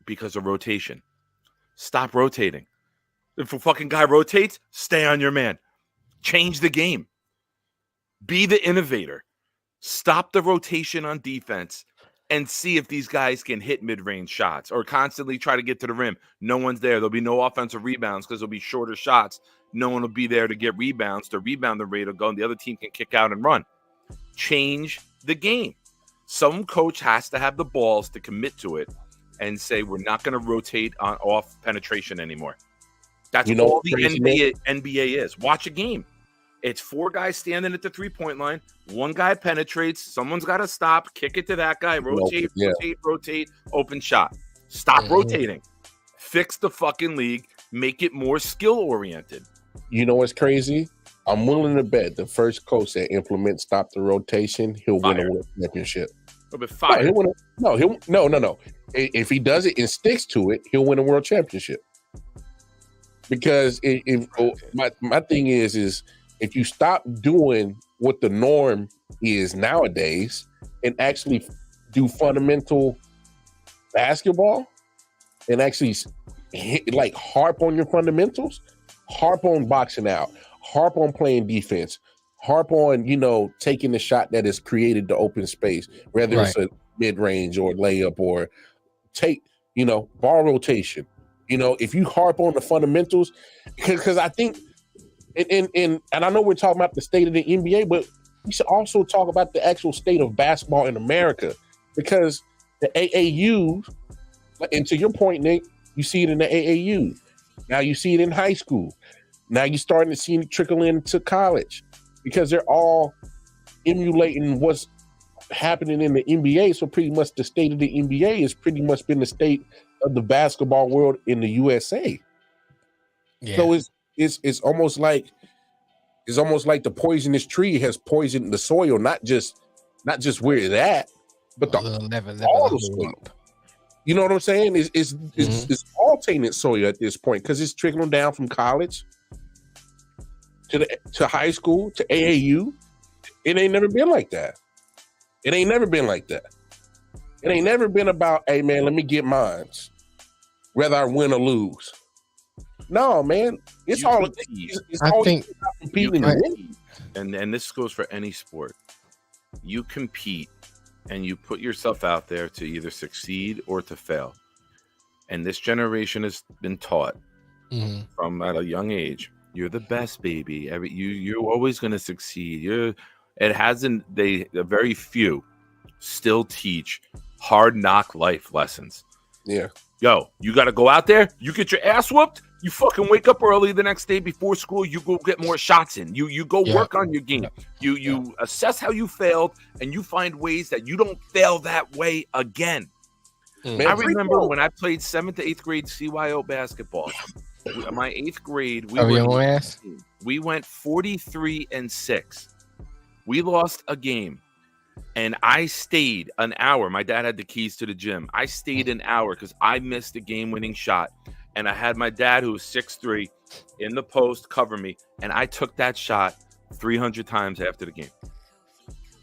Because of rotation. Stop rotating. If a fucking guy rotates, stay on your man. Change the game. Be the innovator. Stop the rotation on defense and see if these guys can hit mid-range shots or constantly try to get to the rim. No one's there. There'll be no offensive rebounds because there'll be shorter shots. No one will be there to get rebounds. The rebound the rate will go and the other team can kick out and run. Change the game. Some coach has to have the balls to commit to it and say, we're not going to rotate on off penetration anymore. That's all the NBA is. Watch a game. It's 4 guys standing at the 3-point line. 1 guy penetrates. Someone's got to stop, kick it to that guy, rotate, open shot. Stop rotating. Fix the fucking league. Make it more skill-oriented. You know what's crazy? I'm willing to bet the first coach that implements stop the rotation, he'll win a world championship. He'll be fired. No. If he does it and sticks to it, he'll win a world championship. Because my thing is if you stop doing what the norm is nowadays and actually do fundamental basketball and actually harp on your fundamentals, harp on boxing out, harp on playing defense, harp on, taking the shot that is created to open space, whether it's a mid-range or layup or take, ball rotation. If you harp on the fundamentals, because I think, and I know we're talking about the state of the NBA, but we should also talk about the actual state of basketball in America, because the AAU, and to your point, Nick, you see it in the AAU. Now you see it in high school. Now you're starting to see it trickle into college, because they're all emulating what's happening in the NBA. So pretty much the state of the NBA has pretty much been the state of the basketball world in the USA. Yeah. So it's almost like the poisonous tree has poisoned the soil, not just where it's at, but all the soil. You know what I'm saying? It's all tainted soil at this point, because it's trickling down from college to high school to AAU. It ain't never been like that. It ain't never been like that. It ain't never been about, hey man, let me get mines, whether I win or lose. No, man, it's all competing. And this goes for any sport. You compete and you put yourself out there to either succeed or to fail. And this generation has been taught from at a young age, you're the best, baby. You're always going to succeed. Very few still teach hard knock life lessons. Yeah. Yo, you got to go out there. You get your ass whooped. You fucking wake up early the next day before school. You go get more shots in. You go work on your game. You assess how you failed, and you find ways that you don't fail that way again. Man, I remember when I played 7th to 8th grade CYO basketball. My 8th grade, we went 43-6. We lost a game, and I stayed an hour. My dad had the keys to the gym. I stayed an hour because I missed a game-winning shot, and I had my dad, who was 6'3", in the post cover me, and I took that shot 300 times after the game.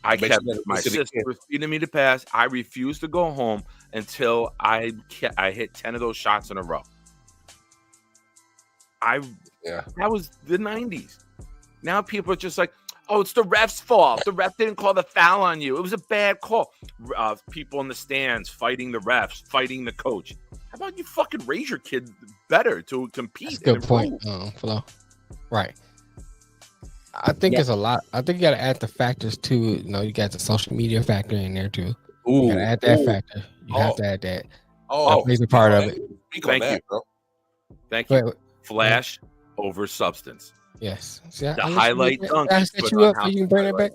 I kept my sister was feeding me the pass. I refused to go home until I hit 10 of those shots in a row. That was the 90s. Now people are just like, oh, it's the ref's fault. The ref didn't call the foul on you. It was a bad call. People in the stands fighting the refs, fighting the coach. How about you fucking raise your kid better to compete? That's a good point, Flo. Right. I think it's a lot. I think you got to add the factors too. You got the social media factor in there too. You got to add that factor. You have to add that. That plays a part of it. Thank you, bro. Thank you. Flash over substance. Yes. See, The highlight dunk. I set you up so you can bring that back.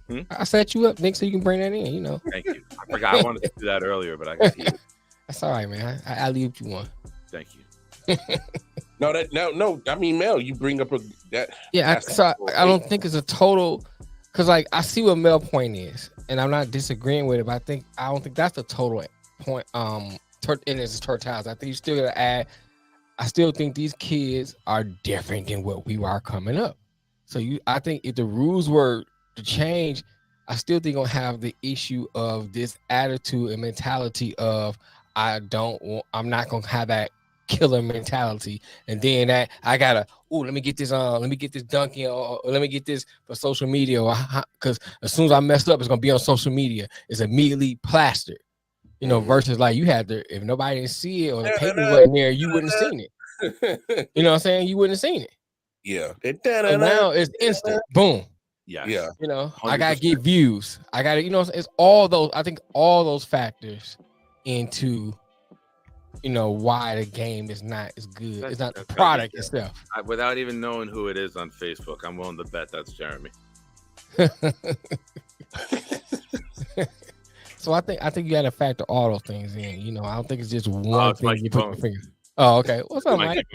Right? I set you up, Nick, so you can bring that in. You know. Thank you. I forgot I wanted to do that earlier, but I got heated. That's all right, man. I leave you one. Thank you. No. I mean, Mel, you bring up that. Yeah, I don't think it's a total, because like I see what Mel's point is, and I'm not disagreeing with it, but I don't think that's the total point. In its totality, I think you still gotta add. I still think these kids are different than what we are coming up. So I think if the rules were to change, I still think gonna have the issue of this attitude and mentality of I'm not gonna have that killer mentality, and then that I gotta let me get this dunking, or let me get this for social media, because as soon as I messed up, it's gonna be on social media. It's immediately plastered. You know, versus like you had to, if nobody didn't see it or the paper wasn't there, you wouldn't have seen it. You know what I'm saying? You wouldn't have seen it. Yeah. So now it's instant. Boom. Yeah. You know, 100%. I gotta get views. I gotta, you know, it's all those. I think all those factors into, you know, why the game is not as good. It's not the product itself. Without even knowing who it is on Facebook, I'm willing to bet that's Jeremy. So I think you got to factor all those things in. You know, I don't think it's just one thing you put your finger. Oh, okay. What's up, Mike?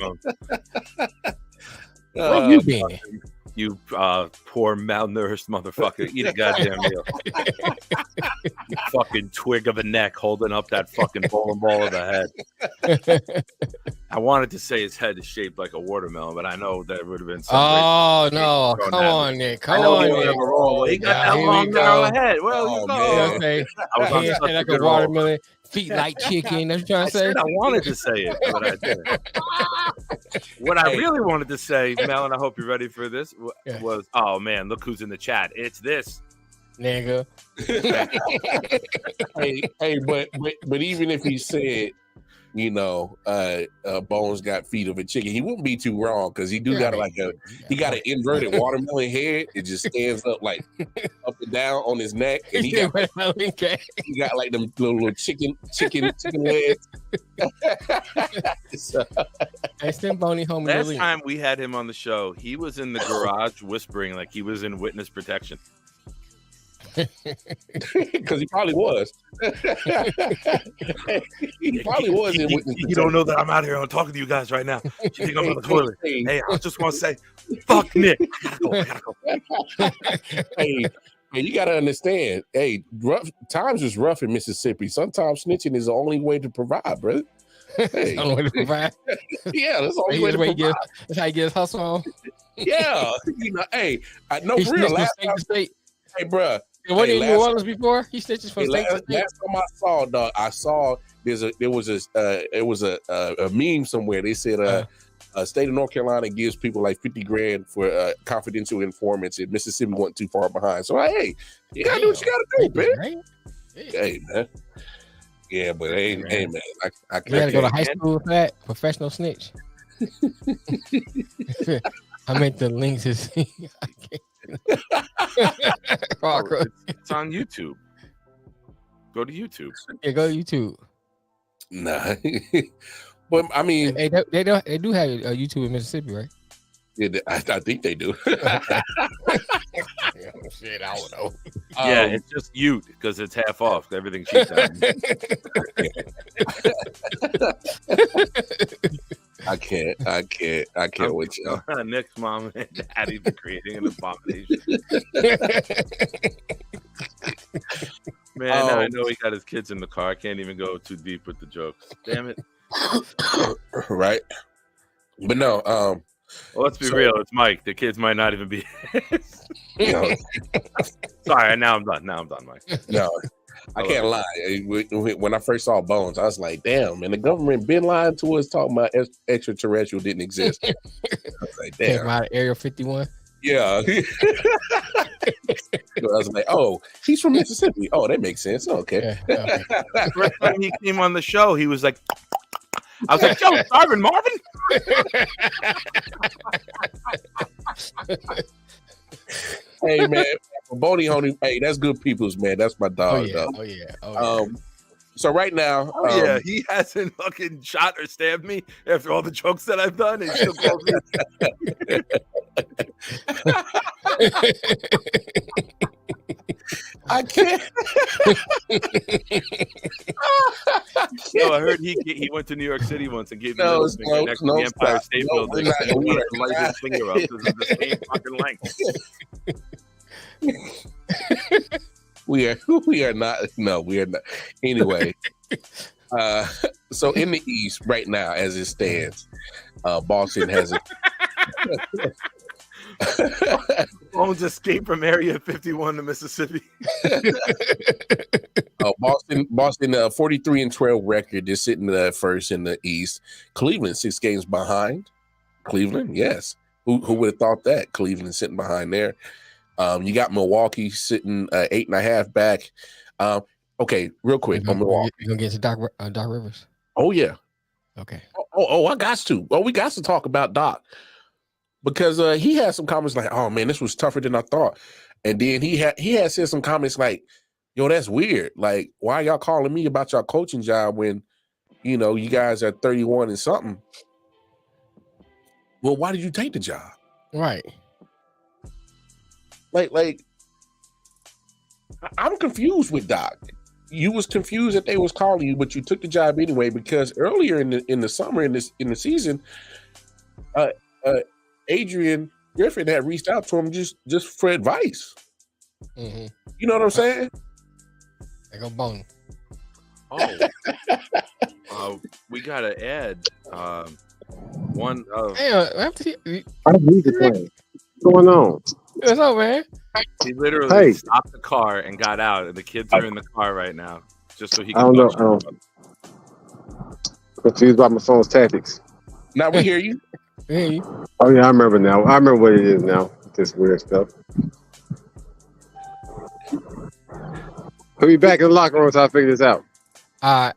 Where you been? You poor malnourished motherfucker. Eat a goddamn meal. You fucking twig of a neck holding up that fucking bowling ball of a head. I wanted to say his head is shaped like a watermelon, but I know that would have been some no. Come on, Nick. Come on, Nick. Well, he got that long narrow head. Well, you know. Okay. Hands like a watermelon, feet like chicken. That's what you're trying to say? I wanted to say it, but I didn't. What I really wanted to say, Mel, and I hope you're ready for this, was, oh, man, look who's in the chat. It's this. Nigga. hey, but even if he said, you know, Bones got feet of a chicken, he wouldn't be too wrong, because he got he got an inverted watermelon head. It just stands up like up and down on his neck, and he got like them little chicken legs. Last time we had him on the show, he was in the garage whispering like he was in witness protection. Because he probably was. He probably was. You don't know that I'm out here on talking to you guys right now. You think I'm on the toilet? Hey, I just want to say, fuck Nick. I gotta go. Hey, you gotta understand. Hey, times is rough in Mississippi. Sometimes snitching is the only way to provide, brother. Hey. Only way to provide. Yeah, that's the only way to provide. That's how you get his hustle on. Yeah, you know. Hey, I know for real. Last time, hey, bro. What in New Orleans before? He snitches from state to state. Last time I saw, dog, there was a meme somewhere. They said state of North Carolina gives people like $50,000 for confidential informants, and Mississippi wasn't too far behind. So hey, you gotta do what you gotta do, man. Right? Hey, man. Yeah, but hey, man, I can't. You gotta go to high school with that professional snitch. I meant the link to see. It's on YouTube. Go to YouTube. Yeah, go to YouTube. Nah, but I mean, they do have a YouTube in Mississippi, right? Yeah, I think they do. Shit, I don't know. Yeah, it's just Ute because it's half off. Everything cheap out. I can't with you. Nick's mom and daddy be creating an abomination. Man, now I know he got his kids in the car. I can't even go too deep with the jokes. Damn it. Right. But no, well, let's be real. It's Mike. The kids might not even be. Sorry. Now I'm done, Mike. No, I can't lie. When I first saw Bones, I was like, "Damn!" And the government been lying to us, talking about extraterrestrial didn't exist. I was like, "Damn!" Came out of Area 51. Yeah. I was like, "Oh, he's from Mississippi. Oh, that makes sense. Okay." Yeah, okay. First time he came on the show, he was like. I was like, yo, Starvin' Marvin? Hey, man, Boney Honey, hey, that's good people's, man. That's my dog. Oh, yeah. So right now, yeah, he hasn't fucking shot or stabbed me after all the jokes that I've done. He still calls me. I can't. Yo, I heard he went to New York City once and gave me No, a finger next to the Empire State Building. we're not- He wanted to light his finger up because of the same fucking length. We are not. No, we are not. Anyway, so in the East right now, as it stands, Boston has a Owns escape from Area 51 to Mississippi. Boston, 43-12 record. They're sitting first in the East. Cleveland 6 games behind. Cleveland, yes. Who would have thought that? Cleveland sitting behind there. You got Milwaukee sitting 8.5 back. Okay, real quick on Milwaukee. You gonna get to Doc Rivers? Oh yeah. Okay. Oh, I got to. Oh, we got to talk about Doc because he had some comments like, "Oh man, this was tougher than I thought," and then he had said some comments like, "Yo, that's weird. Like, why y'all calling me about your coaching job when, you know, you guys are 31 and something? Well, why did you take the job? Right. Like, I'm confused with Doc. You was confused that they was calling you, but you took the job anyway because earlier in the summer in the season, Adrian Griffin had reached out to him just for advice. Mm-hmm. You know what I'm saying? They go bone. Oh, we gotta add one of. Hey, I need to play. What's going on? What's up, man? He literally stopped the car and got out, and the kids are in the car right now, just so he can. I don't know. Confused by my phone's tactics. Now we hear you. Hey. Oh yeah, I remember now. I remember what it is now. This weird stuff. Put me back in the locker room until I figure this out. All right.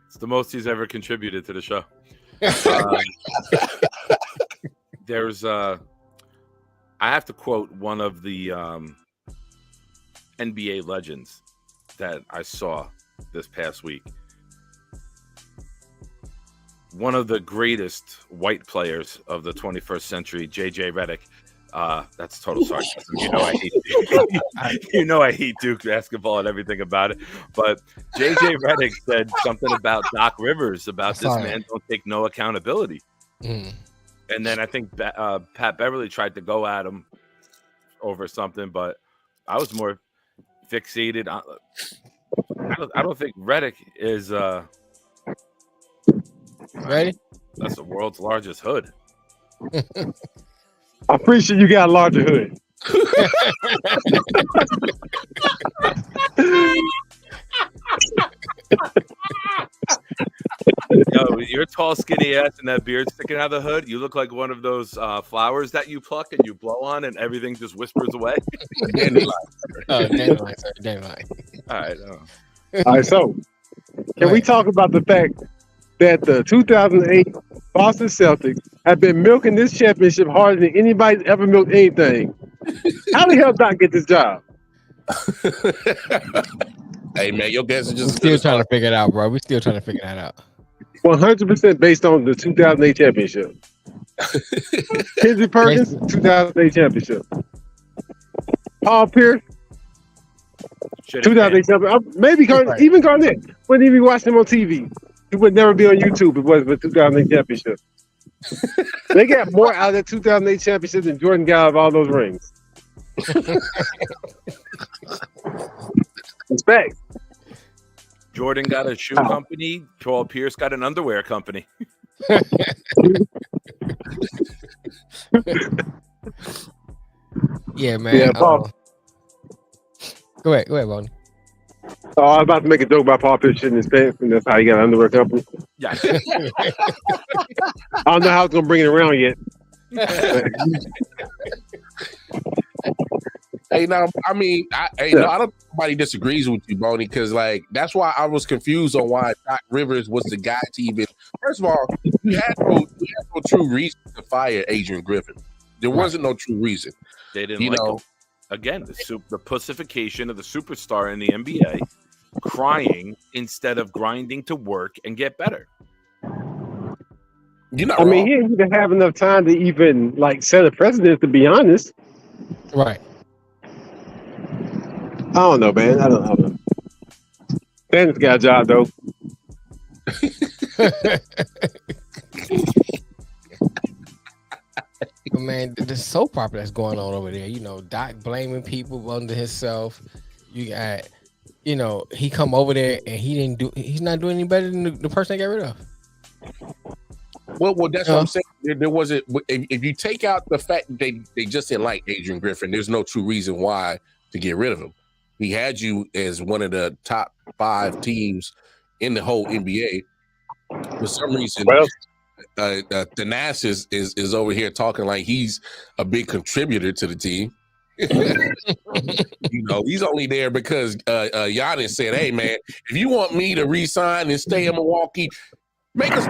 It's the most he's ever contributed to the show. There's I have to quote one of the NBA legends that I saw this past week. One of the greatest white players of the 21st century, JJ Redick. That's total sarcasm. You know I hate Duke basketball and everything about it. But JJ Redick said something about Doc Rivers about this man don't take no accountability. Mm. And then I think Pat Beverly tried to go at him over something, but I was more fixated on. I don't think Redick is ready. That's the world's largest hood. I'm pretty sure you got a larger hood. Yo, your tall, skinny ass and that beard sticking out of the hood, you look like one of those flowers that you pluck and you blow on and everything just whispers away. Dandelion, sir. Dandelion. All right. All right, so can we talk about the fact that the 2008 Boston Celtics have been milking this championship harder than anybody's ever milked anything? How the hell Doc get this job? Hey man, your guess is just We're still trying to figure it out, bro. We're still trying to figure that out. 100% based on the 2008 championship. Kendrick Perkins, 2008 championship. Paul Pierce, 2008 championship. Maybe even Garnett wouldn't even watch them on TV. He would never be on YouTube if it wasn't for 2008 championship. They got more out of that 2008 championship than Jordan got out of all those rings. Respect. Jordan got a shoe company. Paul Pierce got an underwear company. Yeah, man. Yeah, Paul. Go ahead, Bonnie. Oh, I was about to make a joke about Paul Pierce shitting his pants, and that's how he got an underwear company. Yeah. I don't know how it's gonna bring it around yet. Hey, now, I mean, I don't think nobody disagrees with you, Boney, because like that's why I was confused on why Doc Rivers was the guy to even. First of all, you had no true reason to fire Adrian Griffin. There wasn't no true reason. They didn't like him. Again, the pussification of the superstar in the NBA, crying instead of grinding to work and get better. You're not I wrong. mean, he didn't even have enough time to even like set a precedent. To be honest, Right. I don't know, man. I don't know. Dennis got a job though. Man, the soap opera that's going on over there, you know, Doc blaming people under himself. You got, you know, he come over there and he's not doing any better than the person they got rid of. Well, that's what I'm saying. There wasn't. If you take out the fact that they just didn't like Adrian Griffin, there's no true reason why to get rid of him. He had you as one of the top 5 teams in the whole NBA. For some reason, Thanas is over here talking like he's a big contributor to the team. You know, he's only there because Giannis said, "Hey, man, if you want me to re-sign and stay in Milwaukee, make us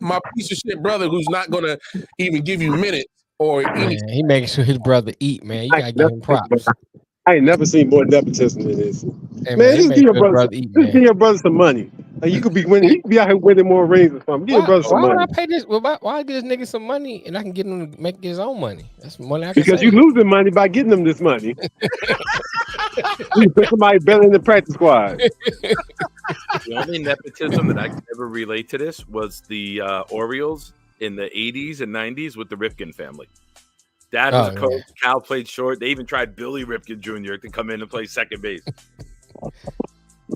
my piece of shit brother who's not gonna even give you minutes or anything." He making sure his brother eat, man. You gotta give him props. I ain't never seen more nepotism than this. Hey, man, just give your brother some money. Like, you could be winning. You could be out here winning more rings or something. Give your brother some money. Why would I pay this? Why I give this nigga some money and I can get him to make his own money? That's money I can because save. you losing money by getting them this money. You put somebody better in the practice squad. The only nepotism that I could ever relate to this was the Orioles in the 80s and 90s with the Ripken family. Dad was a coach. Yeah. Cal played short. They even tried Billy Ripken Jr. to come in and play second base.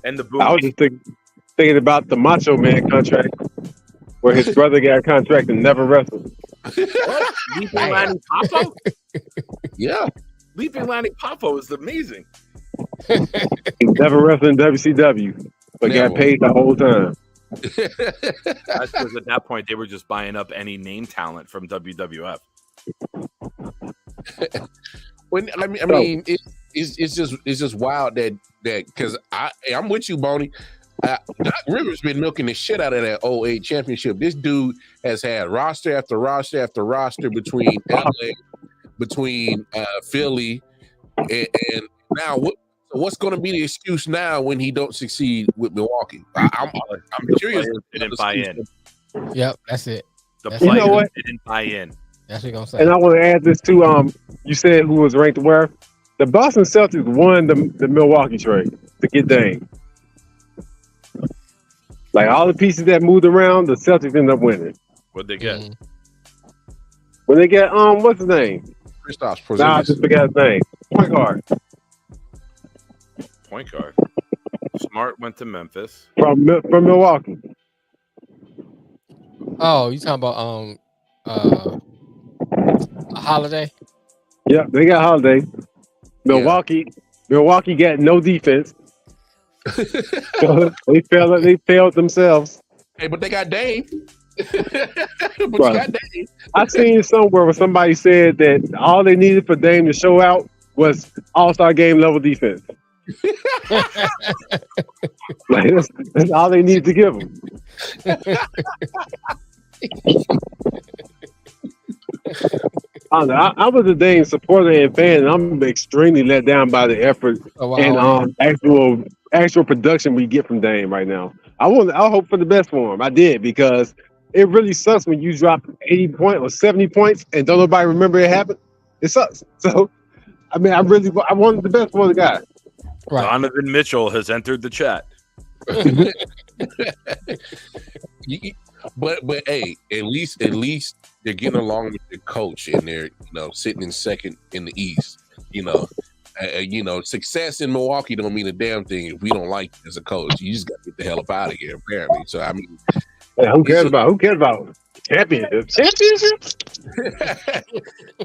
And the boom. I was just thinking about the Macho Man contract, where his brother got a contract and never wrestled. What? Leaping Lanny Poffo? Yeah. Leaping Lanny Poffo is amazing. He never wrestled in WCW, but got paid the whole time. That's because at that point they were just buying up any name talent from WWF. When I mean, it's just wild that because I'm with you, Boney. Doc Rivers been milking the shit out of that 08 championship. This dude has had roster after roster after roster between LA, between Philly, and now what's going to be the excuse now when he don't succeed with Milwaukee? I'm curious. Didn't buy in. Yep, that's it. The players didn't buy in. That's what you're gonna say. And I want to add this too. You said who was ranked where? The Boston Celtics won the Milwaukee trade to get Dame. Like all the pieces that moved around, the Celtics ended up winning. What'd they get? When they get what's his name? Kristaps Porzingis. Nah, I just forgot his name. Point guard. Point guard. Smart went to Memphis from Milwaukee. Oh, you talking about Holiday? Yeah, they got Holiday. Milwaukee got no defense. They failed themselves. Hey, but they got Dame. I seen somewhere where somebody said that all they needed for Dame to show out was all-star game level defense. Like, that's all they need to give him. I don't know. I was a Dame supporter and fan, and I'm extremely let down by the effort and actual production we get from Dame right now. I hope for the best for him. I did, because it really sucks when you drop 80 points or 70 points and don't nobody remember it happened. It sucks. So, I mean, I wanted the best for the guy. Right. Donovan Mitchell has entered the chat. But hey, at least they're getting along with the coach, and they're sitting in second in the East. Success in Milwaukee don't mean a damn thing if we don't like you as a coach. You just got to get the hell up out of here, apparently. So I mean, who cares about championships?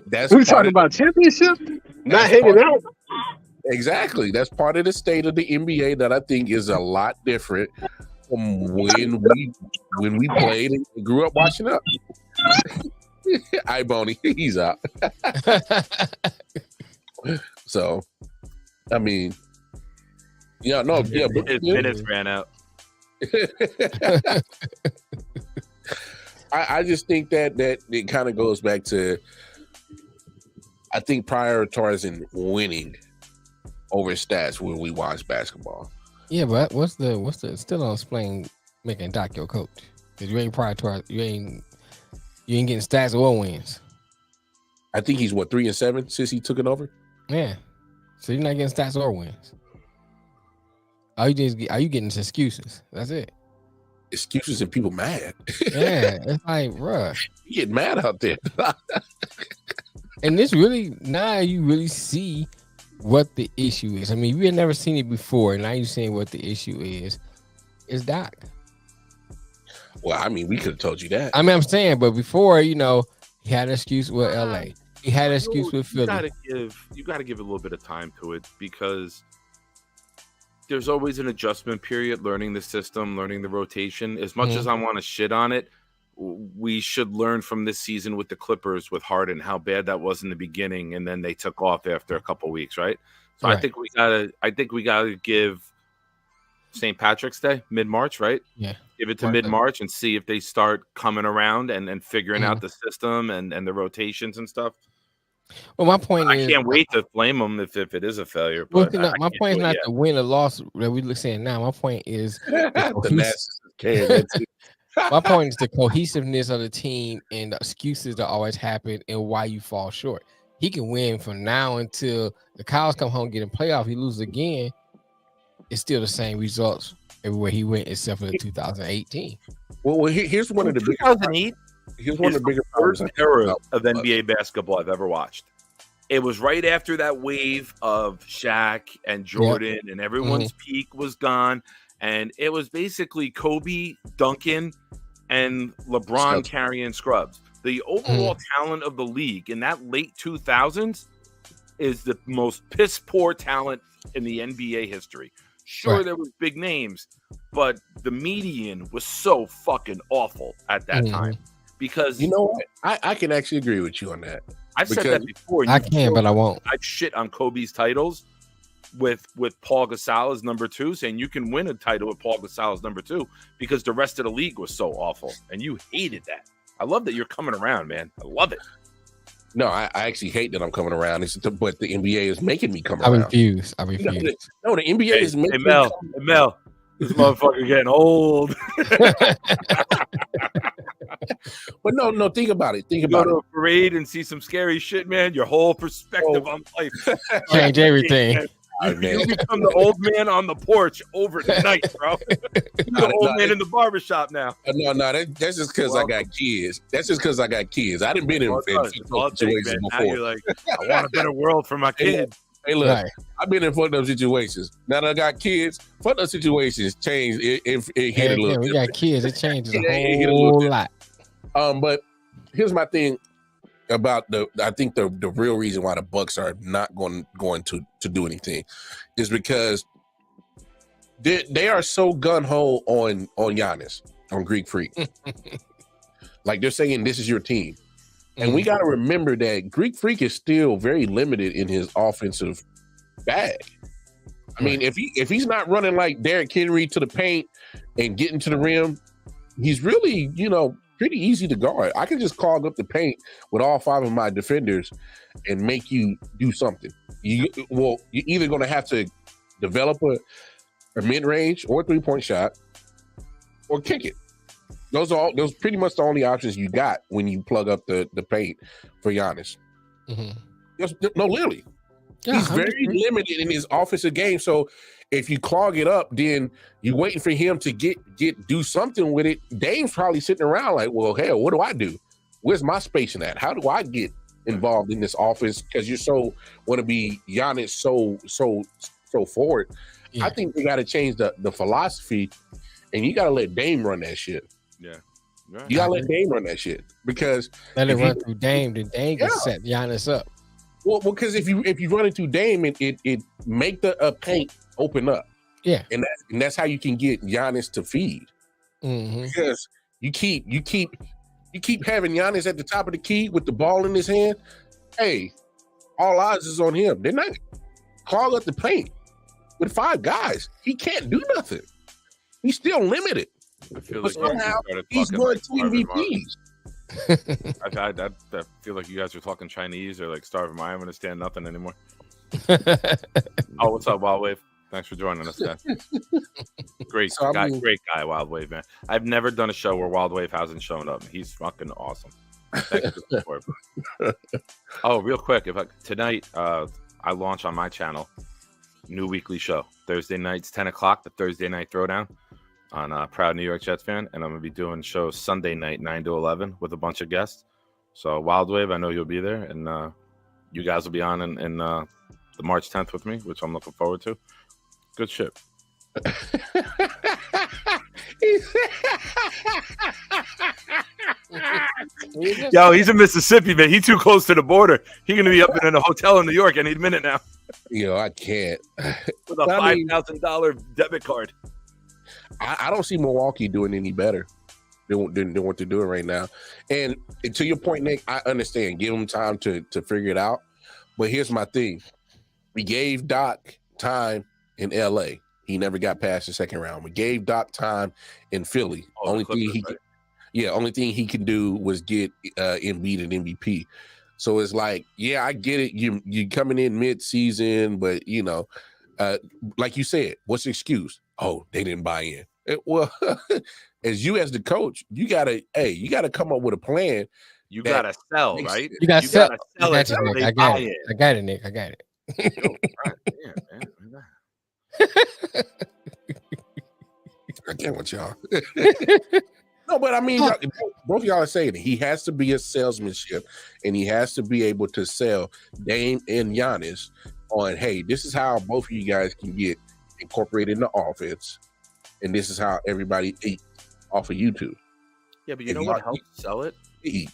That's we talking about championships, not hanging out. Exactly. That's part of the state of the NBA that I think is a lot different from when we played and grew up watching up. Boney, he's out. So, I mean, his minutes ran out. I just think that it kind of goes back to I think prioritizing winning over stats when we watch basketball. Yeah, but what's the still on explain making Doc your coach? Because you ain't prioritize, you ain't getting stats or wins. I think he's 3-7 since he took it over. Yeah, so you're not getting stats or wins. Are you getting excuses? That's it. Excuses and people mad. Yeah, it's like, bruh, you get mad out there. And this really, now you really see what the issue is. I mean, we had never seen it before, and now you're seeing what the issue is. It's Doc. Well, I mean, we could have told you that. I mean, I'm saying, but before, he had an excuse with LA. He had an excuse with Philly. You got to give a little bit of time to it, because there's always an adjustment period, learning the system, learning the rotation. As much as I want to shit on it, we should learn from this season with the Clippers with Harden, how bad that was in the beginning, and then they took off after a couple weeks, right? So right. I think we gotta give St. Patrick's Day mid-March, right? Yeah, give it to mid-March and see if they start coming around and figuring out the system and the rotations and stuff. Well, my point is, I can't wait to blame them if it is a failure. But my point is not the win or loss that we're saying now. My point is my point is the cohesiveness of the team and the excuses that always happen and why you fall short. He can win from now until the cows come home, get in playoff. He loses again. It's still the same results everywhere he went, except for the 2018. Well, here's one of the 2008. Here's one of the bigger worst era of NBA basketball I've ever watched. It was right after that wave of Shaq and Jordan, and everyone's peak was gone. And it was basically Kobe, Duncan, and LeBron carrying scrubs. The overall talent of the league in that late 2000s is the most piss poor talent in the NBA history. Sure, there was big names, but the median was so fucking awful at that time. Because you know what? I can actually agree with you on that. I've said that before. I can, but I won't. I've shit on Kobe's titles with Paul Gasol as number 2, saying you can win a title with Paul Gasol as number 2 because the rest of the league was so awful, and you hated that. I love that you're coming around, man. I love it. No, I actually hate that I'm coming around. But the NBA is making me come around. I refuse. No, the NBA is making me come around. Mel, this motherfucker getting old. But no, think about it. Go to a parade and see some scary shit, man. Your whole perspective on life change everything. Man. You become the old man on the porch overnight, bro. You're the old man in the barbershop now. No, that's just because I got kids. That's just because I got kids. I didn't been in situations before. Now you're like, I want a better world for my kids. Hey, look, I've been in fucked up situations. Now that I got kids, fucked up situations change. It hit a little. We got kids. It changes a whole lot. But here's my thing about I think the real reason why the Bucks are not going to do anything is because they are so gun-ho on Giannis, on Greek Freak. Like they're saying this is your team. And we got to remember that Greek Freak is still very limited in his offensive bag. I mean, if he's not running like Derrick Henry to the paint and getting to the rim, he's really, pretty easy to guard. I can just clog up the paint with all 5 of my defenders and make you do something. You're either going to have to develop a mid-range or a 3-point shot or kick it. Those pretty much the only options you got when you plug up the paint for Giannis. No, literally. Yeah, he's very limited in his offensive game. So if you clog it up, then you're waiting for him to do something with it. Dame's probably sitting around like, well, hell, what do I do? Where's my spacing at? How do I get involved in this offense? Because you so want to be Giannis so forward. Yeah. I think they got to change the philosophy, and you got to let Dame run that shit. Yeah. Right. You got to let Dame run that shit because let it run through Dame. Then Dame can set Giannis up. Well, because if you run it through Dame, it make the paint open up. Yeah, and that's how you can get Giannis to feed. Because you keep having Giannis at the top of the key with the ball in his hand. Hey, all eyes is on him. They're not clog up the paint with 5 guys. He can't do nothing. He's still limited. I feel but like somehow he's won 2 MVPs. I feel like you guys are talking Chinese or like starving. I don't understand nothing anymore. Oh, what's up, Wild Wave? Thanks for joining us, guys. Great guy, great guy, Wild Wave, man. I've never done a show where Wild Wave hasn't shown up. He's fucking awesome. Thanks for the support. Oh, real quick, tonight I launch on my channel, new weekly show. Thursday nights, 10 o'clock, the Thursday Night Throwdown on Proud New York Jets fan. And I'm going to be doing shows Sunday night, 9 to 11 with a bunch of guests. So Wild Wave, I know you'll be there. And you guys will be on in the March 10th with me, which I'm looking forward to. Good shit. Yo, he's in Mississippi, man. He's too close to the border. He's going to be up in a hotel in New York any minute now. Yo, I can't. With a $5,000 debit card. I don't see Milwaukee doing any better than what they're doing right now. And to your point, Nick, I understand. Give them time to figure it out. But here's my thing. We gave Doc time in L.A. He never got past the second round. We gave Doc time in Philly. Only thing he can do was get Embiid and MVP. So it's like, yeah, I get it. You coming in mid-season, but like you said, what's the excuse? Oh, they didn't buy in. Well, as the coach, you gotta come up with a plan. You gotta sell, right? You gotta sell it. I got it, Nick. I got it. I get what y'all. No, but I mean, both of y'all are saying it. He has to be a salesmanship, and he has to be able to sell Dame and Giannis on, hey, this is how both of you guys can get incorporated in the offense, and this is how everybody eats off of YouTube. Yeah, but you know what helps sell it? You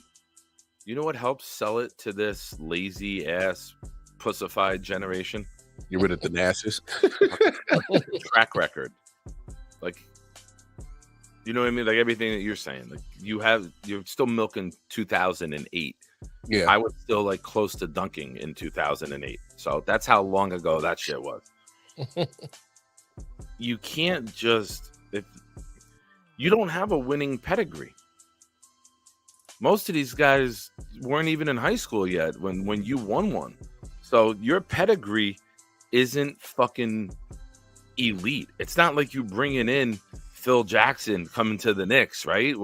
know what helps sell it to this lazy ass pussified generation? Get rid of the NASA's track record. Like, you know what I mean? Like everything that you're saying. Like you're still milking 2008. Yeah. I was still like close to dunking in 2008. So that's how long ago that shit was. You can't if you don't have a winning pedigree. Most of these guys weren't even in high school yet when you won one. So your pedigree isn't fucking elite. It's not like you bringing in Phil Jackson coming to the Knicks, right?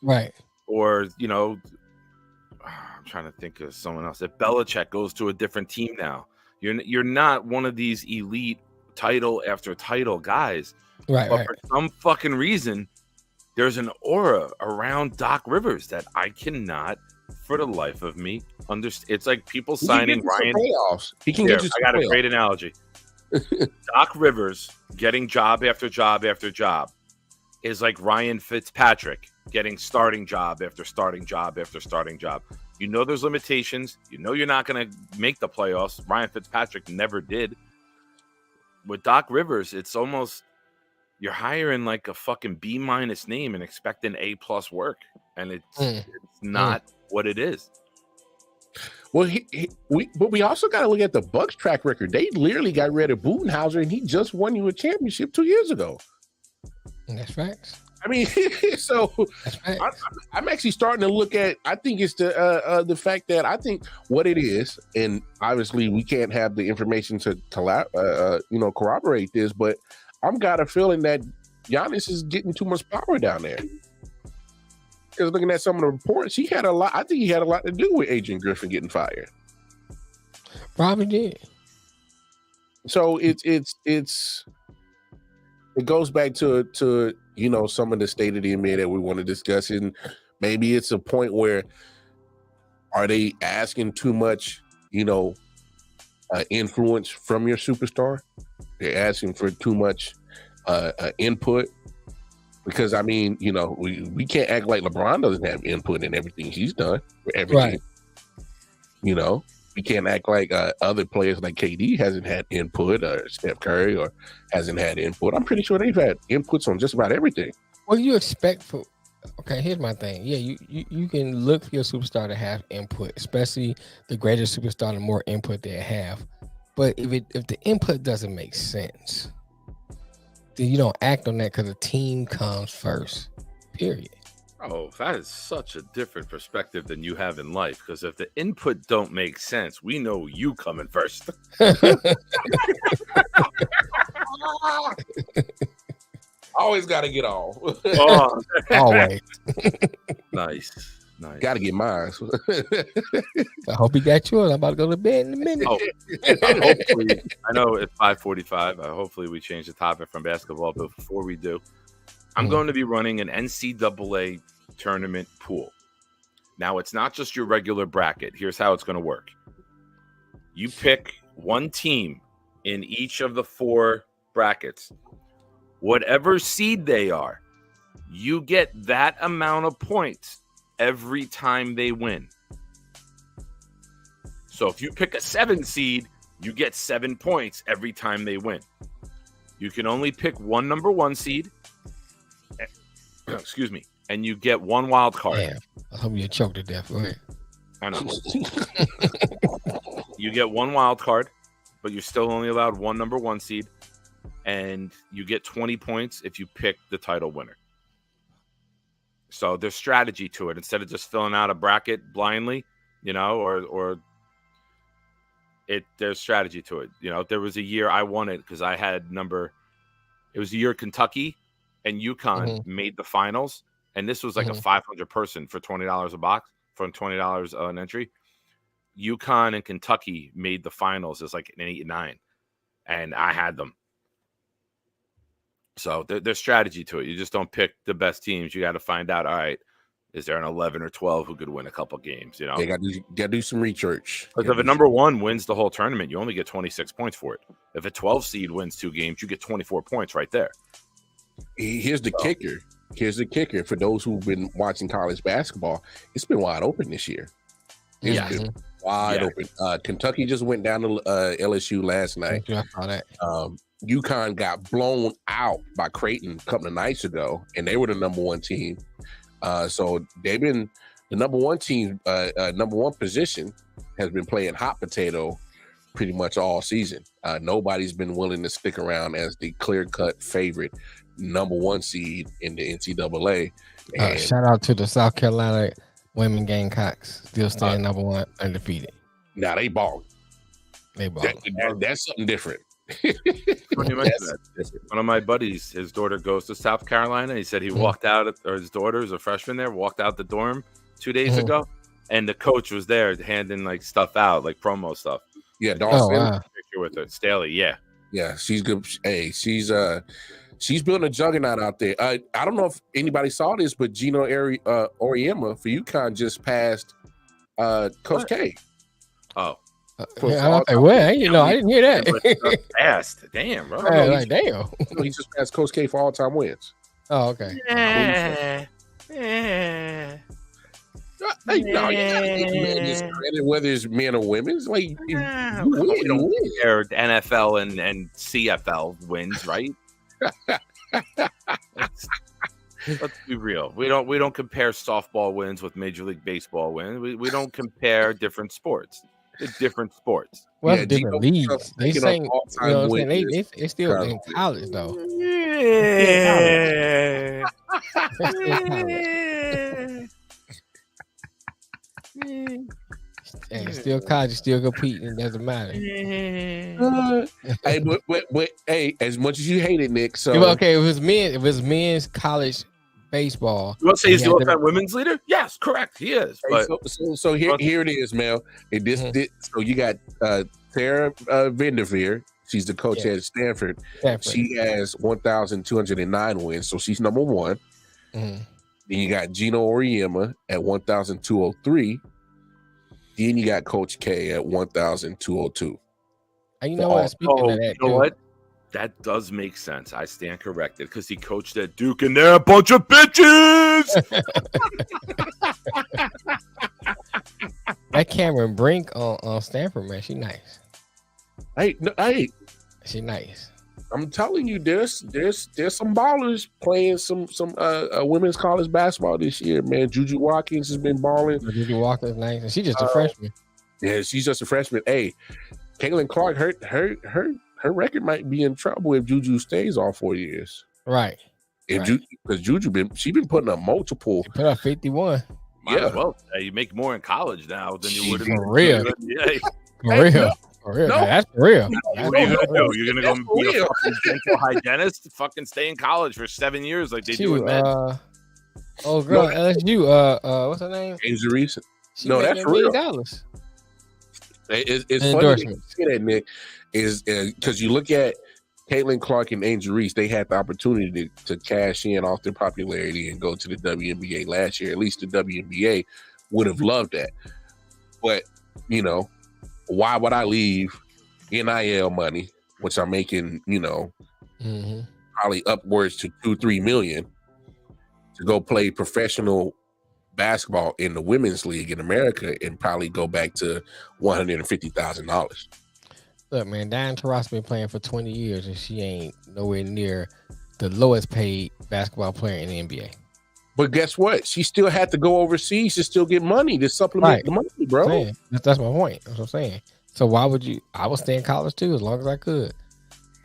Right. Or, I'm trying to think of someone else. If Belichick goes to a different team now, you're not one of these elite title after title guys. Right. But for some fucking reason, there's an aura around Doc Rivers that I cannot, for the life of me, understand. It's like people signing Ryan. He can get you. I got a great analogy. Doc Rivers getting job after job after job is like Ryan Fitzpatrick getting starting job after starting job after starting job. You know there's limitations. You know you're not going to make the playoffs. Ryan Fitzpatrick never did. With Doc Rivers, it's almost you're hiring like a fucking B- name and expecting A+ work, and it's not what it is. Well, but we also got to look at the Bucks track record. They literally got rid of Budenholzer, and he just won you a championship 2 years ago. That's facts. I mean, so I'm actually starting to look at. I think it's the fact that I think what it is, and obviously we can't have the information to corroborate this, but I'm got a feeling that Giannis is getting too much power down there. Because looking at some of the reports, he had a lot. I think he had a lot to do with Adrian Griffin getting fired. Probably did. So it goes back to some of the state of the NBA that we want to discuss, and maybe it's a point where are they asking too much, influence from your superstar? They're asking for too much input. Because, I mean, we can't act like LeBron doesn't have input in everything he's done for everything. Right. We can't act like other players like KD hasn't had input, or Steph Curry, or hasn't had input. I'm pretty sure they've had inputs on just about everything. What do you expect for? Okay, here's my thing. Yeah, you can look for your superstar to have input, especially the greater superstar, the more input they have. But if the input doesn't make sense, then you don't act on that because the team comes first. Period. Oh, that is such a different perspective than you have in life. Because if the input don't make sense, we know you coming first. Always got to get off. Oh, Always. nice. Got to get mine. I hope he got yours. I'm about to go to bed in a minute. Oh, hopefully, I know it's 5:45. Hopefully, we change the topic from basketball. But before we do, I'm going to be running an NCAA tournament pool. Now, it's not just your regular bracket. Here's how it's going to work. You pick one team in each of the 4 brackets. Whatever seed they are, you get that amount of points every time they win. So if you pick a 7 seed, you get 7 points every time they win. You can only pick one number 1 seed. Excuse me. And you get 1 wild card. Damn. I hope you choked to death. Go ahead. I know. You get 1 wild card, but you're still only allowed 1 number 1 seed. And you get 20 points if you pick the title winner. So there's strategy to it. Instead of just filling out a bracket blindly, or there's strategy to it. There was a year I won it because I had it was a year Kentucky and UConn made the finals. And this was like a 500 person for $20 a box, for $20 an entry. UConn and Kentucky made the finals as like an 8 and 9. And I had them. So there's strategy to it. You just don't pick the best teams. You got to find out, all right, is there an 11 or 12 who could win a couple games? You got to do some research. Because if a number 1 wins the whole tournament, you only get 26 points for it. If a 12 seed wins 2 games, you get 24 points right there. Here's the kicker. Here's the kicker. For those who've been watching college basketball, it's been wide open this year. It's been wide open. Kentucky just went down to LSU last night. I saw that. UConn got blown out by Creighton a couple of nights ago, and they were the number 1 team. So they've been the number 1 team, number 1 position has been playing hot potato pretty much all season. Nobody's been willing to stick around as the clear-cut favorite number 1 seed in the NCAA. Shout out to the South Carolina women Gamecocks, still staying number 1 undefeated. Now they balling. That's something different. When you mention that, one of my buddies, his daughter goes to South Carolina. He said he walked out, or his daughter is a freshman there, walked out the dorm 2 days ago, and the coach was there handing like stuff out, like promo stuff. Yeah, Dawson. Wow. Picture with her, Staley. Yeah, she's good. Hey, she's building a juggernaut out there. I don't know if anybody saw this, but Gino Auriemma for UConn just passed Coach K. Oh. What? I didn't hear that. Fast, damn, bro. Damn. He just passed Coach K for all-time wins. Oh, okay. Hey, no, you gotta give men this credit, whether it's men or women. It's like we don't compare NFL and CFL wins, right? Let's be real. We don't compare softball wins with Major League Baseball wins. We don't compare different sports. They're different sports. Well, yeah, different leagues. They saying, it's still in college though. Yeah. Still college, still competing. It doesn't matter. Hey, but hey, as much as you hate it, Nick. So okay, if it was men's college baseball. You want to say he's the all-time women's leader? Yes, correct. He is. But so here it is, Mel. So you got Sarah Vanderveer. She's the coach at Stanford. She has 1,209 wins, so she's number 1. Mm-hmm. Then you got Gino Auriemma at 1,203. Then you got Coach K at 1,202. And you know what? Speaking of that, you know what? That does make sense. I stand corrected because he coached at Duke and they're a bunch of bitches. That Cameron Brink on Stanford, man, she nice. Hey, she nice. I'm telling you, there's some ballers playing some women's college basketball this year, man. Juju Watkins has been balling. Juju Watkins nice, and she's just a freshman. Yeah, she's just a freshman. Hey, Caitlin Clark, her record might be in trouble if Juju stays all 4 years. Right. Because Juju she been putting up multiple. Put up 51. Might as well. You make more in college now than you would in for real. NBA. For real. For real. No. Now, that's for real. What are you gonna do? You're gonna go be a fucking dental hygienist? Fucking stay in college for 7 years like they do in med. Girl, LSU. What's her name? Angel Reese. No, that's real. $1 million. It's funny that you say that, Nick, is because you look at Caitlin Clark and Angel Reese, they had the opportunity to cash in off their popularity and go to the WNBA last year. At least the WNBA would have loved that. But, why would I leave NIL money, which I'm making, probably upwards to $2-3 million, to go play professional basketball in the women's league in America and probably go back to $150,000. Look, man, Diane Taurasi been playing for 20 years and she ain't nowhere near the lowest paid basketball player in the NBA. But guess what? She still had to go overseas to still get money to supplement the money, bro. That's my point. That's what I'm saying. So why would you? I would stay in college too as long as I could.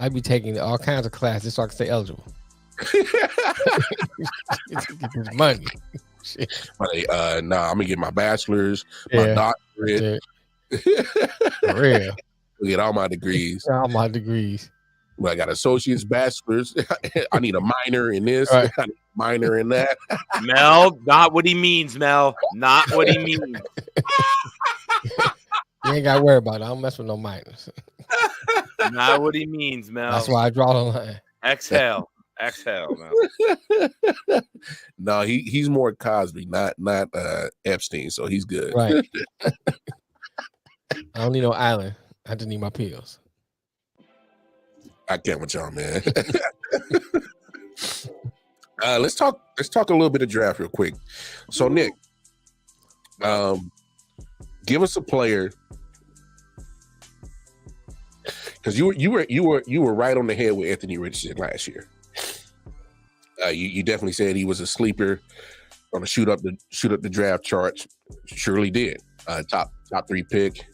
I'd be taking all kinds of classes so I could stay eligible. Get this money. I'm gonna get my bachelor's, my doctorate. For real. Get all my degrees. All my degrees. Well, I got associate's, bachelor's. I need a minor in this. Right. I need a minor in that. Mel, not what he means, Mel. Not what he means. You ain't got to worry about it. I don't mess with no minors. Not what he means, Mel. That's why I draw the line. Exhale, Mel. No, he's more Cosby, not Epstein. So he's good. Right. I don't need no island. I just need my pills. I can't with y'all, man. Let's talk a little bit of draft real quick. So Nick, give us a player, because you were right on the head with Anthony Richardson last year. You definitely said he was a sleeper on the shoot up the draft charts. Surely did. Top 3 pick.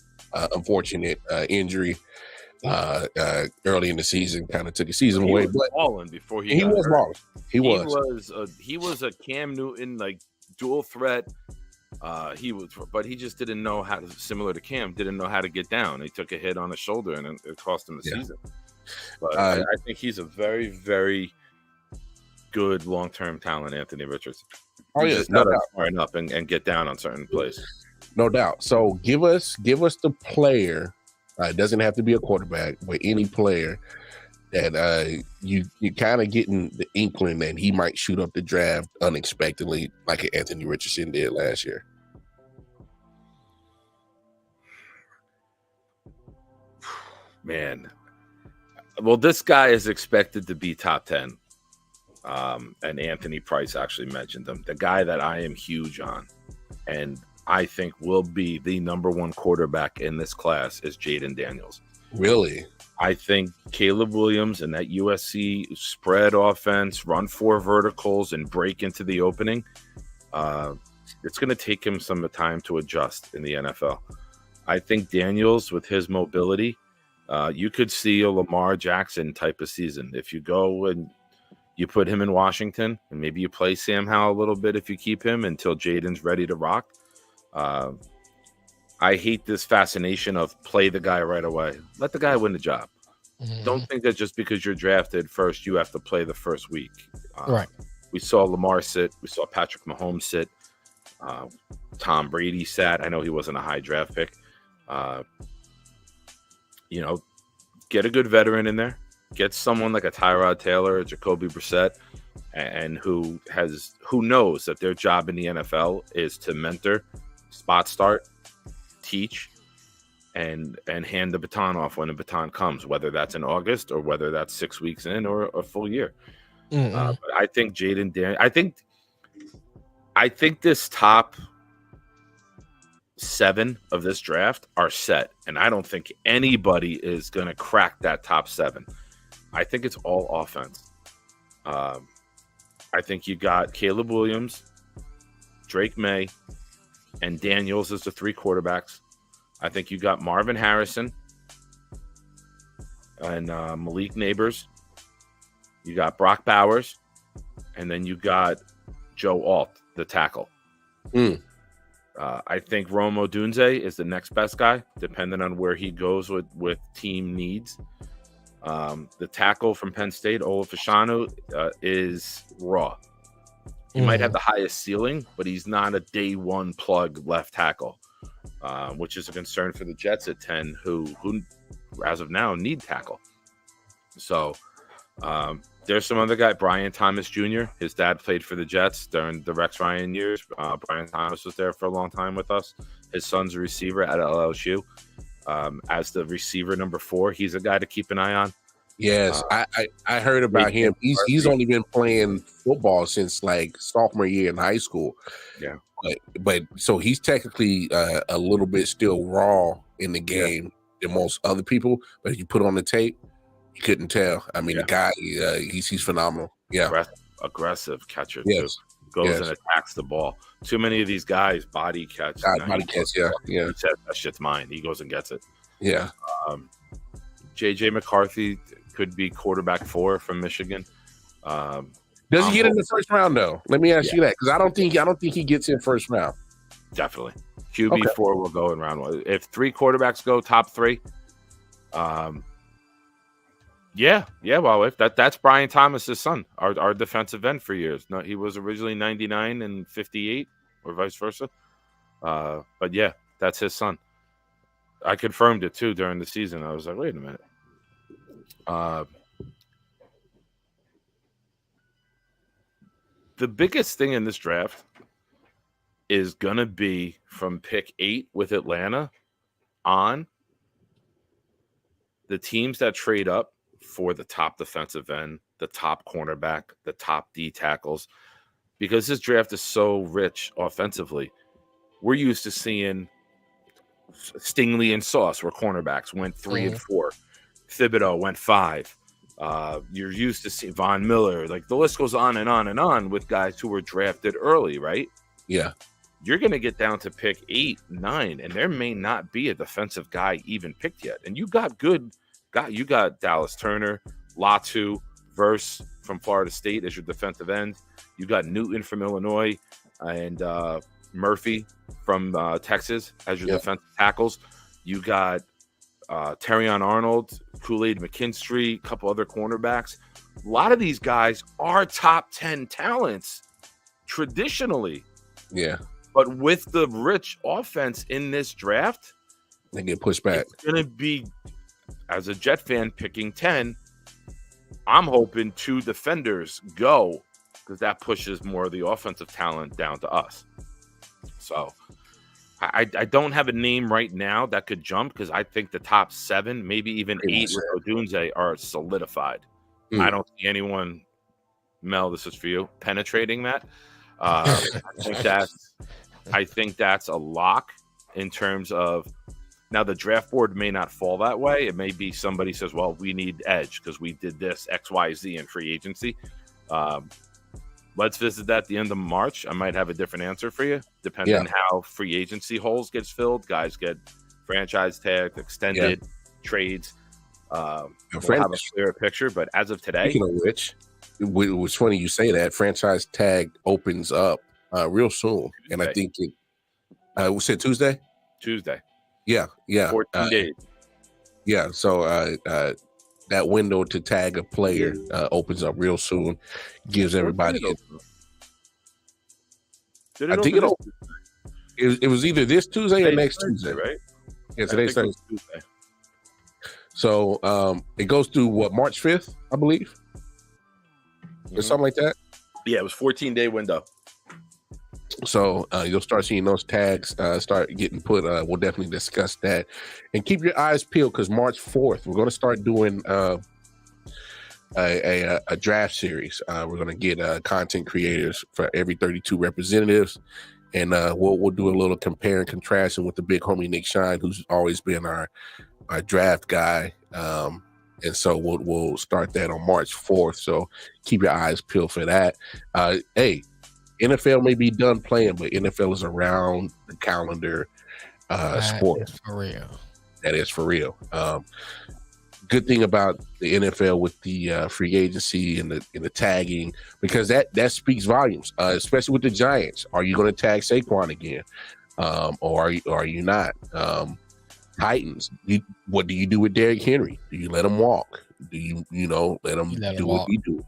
Unfortunate injury early in the season, kind of took his season away. But balling before he was balling. He was a Cam Newton like dual threat. But he just didn't know how to. Similar to Cam, didn't know how to get down. He took a hit on his shoulder, and it cost him the season. But I think he's a very, very good long-term talent, Anthony Richardson. He's just gotta fire up and get down on certain plays. No doubt. So give us the player. It doesn't have to be a quarterback, but any player that you kind of getting the inkling that he might shoot up the draft unexpectedly, like Anthony Richardson did last year. Man, well, this guy is expected to be top 10. And Anthony Price actually mentioned him. The guy that I am huge on, and I think will be the number 1 quarterback in this class is Jaden Daniels. Really? I think Caleb Williams and that USC spread offense, run 4 verticals, and break into the opening. It's going to take him some time to adjust in the NFL. I think Daniels, with his mobility, you could see a Lamar Jackson type of season. If you go and you put him in Washington, and maybe you play Sam Howell a little bit if you keep him until Jaden's ready to rock. I hate this fascination of play the guy right away. Let the guy win the job. Mm-hmm. Don't think that just because you're drafted first, you have to play the first week. Right. We saw Lamar sit. We saw Patrick Mahomes sit. Tom Brady sat. I know he wasn't a high draft pick. Get a good veteran in there. Get someone like a Tyrod Taylor or Jacoby Brissett, and who knows that their job in the NFL is to mentor, spot start, teach, and hand the baton off when the baton comes, whether that's in August or whether that's 6 weeks in or a full year. Mm-hmm. But I think Jaden Daniels. I think this top 7 of this draft are set, and I don't think anybody is going to crack that top 7. I think it's all offense. I think you got Caleb Williams, Drake May, and Daniels as the 3 quarterbacks. I think you got Marvin Harrison and Malik Neighbors. You got Brock Bowers, and then you got Joe Alt, the tackle. I think Rome Odunze is the next best guy, depending on where he goes with team needs. The tackle from Penn State, Olafashanu, is raw. He might have the highest ceiling, but he's not a day one plug left tackle, which is a concern for the Jets at 10, who as of now need tackle. So there's some other guy, Brian Thomas Jr. His dad played for the Jets during the Rex Ryan years. Brian Thomas was there for a long time with us. His son's a receiver at LSU. As the receiver number 4, he's a guy to keep an eye on. Yes, I heard about him. He's only been playing football since like sophomore year in high school. Yeah, but so he's technically a little bit still raw in the game than most other people. But if you put on the tape, you couldn't tell. I mean, the guy, he's phenomenal. Yeah, aggressive catcher. Yes. Too. Goes and attacks the ball. Too many of these guys body catch. Body catch. Yeah. He says that shit's mine. He goes and gets it. Yeah. JJ McCarthy could be quarterback 4 from Michigan. Does he get in the first round though? Let me ask you that, because I don't think he gets in first round. Definitely, QB 4 will go in round 1. If 3 quarterbacks go top 3, well, if that's Brian Thomas's son, our defensive end for years. No, he was originally 99 and 58, or vice versa. But yeah, that's his son. I confirmed it too during the season. I was like, wait a minute. The biggest thing in this draft is gonna be from pick 8 with Atlanta on, the teams that trade up for the top defensive end, the top cornerback, the top D tackles, because this draft is so rich offensively. We're used to seeing Stingley and Sauce, where cornerbacks went 3 and 4. Thibodeau went 5. You're used to seeing Von Miller. Like, the list goes on and on and on with guys who were drafted early, right? Yeah. You're going to get down to pick 8, 9, and there may not be a defensive guy even picked yet. And you got you got Dallas Turner, Latu, Verse from Florida State as your defensive end. You got Newton from Illinois, and Murphy from Texas as your defensive tackles. You got Terrion Arnold, Kool-Aid McKinstry, a couple other cornerbacks. A lot of these guys are top 10 talents traditionally. Yeah. But with the rich offense in this draft, they get pushed back. It's going to be, as a Jet fan, picking 10. I'm hoping 2 defenders go, because that pushes more of the offensive talent down to us. So I don't have a name right now that could jump, because I think the top 7, maybe even 8 with Odunze are solidified. I don't see anyone, Mel, this is for you, penetrating that. I think that's a lock in terms of, now the draft board may not fall that way. It may be somebody says, well, we need edge because we did this XYZ in free agency. Let's visit that at the end of March. I might have a different answer for you, depending on how free agency holes gets filled. Guys get franchise tagged, extended, trades. We'll have a clearer picture. But as of today, speaking of which, it was funny you say that. Franchise tag opens up real soon, and I think it was it Tuesday. Yeah. 14 days. Yeah, so that window to tag a player opens up real soon. Gives everybody. I think it was either this Tuesday or next Tuesday, right? Yeah, today's Tuesday. So it goes through March 5th, I believe, or something like that. Yeah, it was 14-day window. So you'll start seeing those tags start getting put. We'll definitely discuss that, and keep your eyes peeled, because March 4th we're going to start doing a draft series. We're going to get content creators for every 32 representatives, and we'll do a little compare and contrasting with the big homie Nick Shine, who's always been our draft guy. And so we'll start that on March 4th. So keep your eyes peeled for that. Hey, NFL may be done playing, but NFL is around the calendar sport. For real. That is for real. good thing about the NFL with the free agency and the tagging, because that speaks volumes, especially with the Giants. Are you going to tag Saquon again, or are you not? Titans, what do you do with Derrick Henry? Do you let him walk? Do you let him do what he do?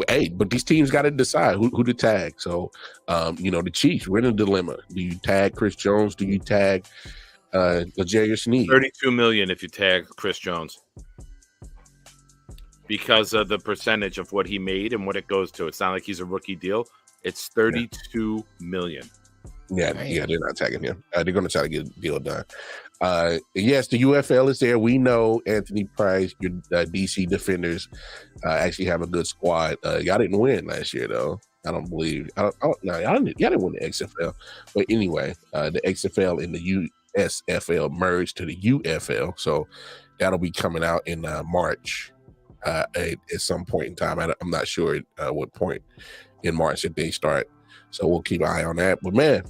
Hey, but these teams got to decide who to tag. So, the Chiefs, we're in a dilemma. Do you tag Chris Jones? Do you tag L'Jarius Sneed? $32 million if you tag Chris Jones, because of the percentage of what he made and what it goes to. It's not like he's a rookie deal. It's $32 million. Yeah, they're not tagging him. They're going to try to get a deal done. Yes, the UFL is there. We know Anthony Price, your DC Defenders, actually have a good squad. Y'all didn't win last year, though. I don't believe. Y'all didn't win the XFL. But anyway, the XFL and the USFL merged to the UFL, so that'll be coming out in March at some point in time. I'm not sure at what point in March that they start. So we'll keep an eye on that. But man,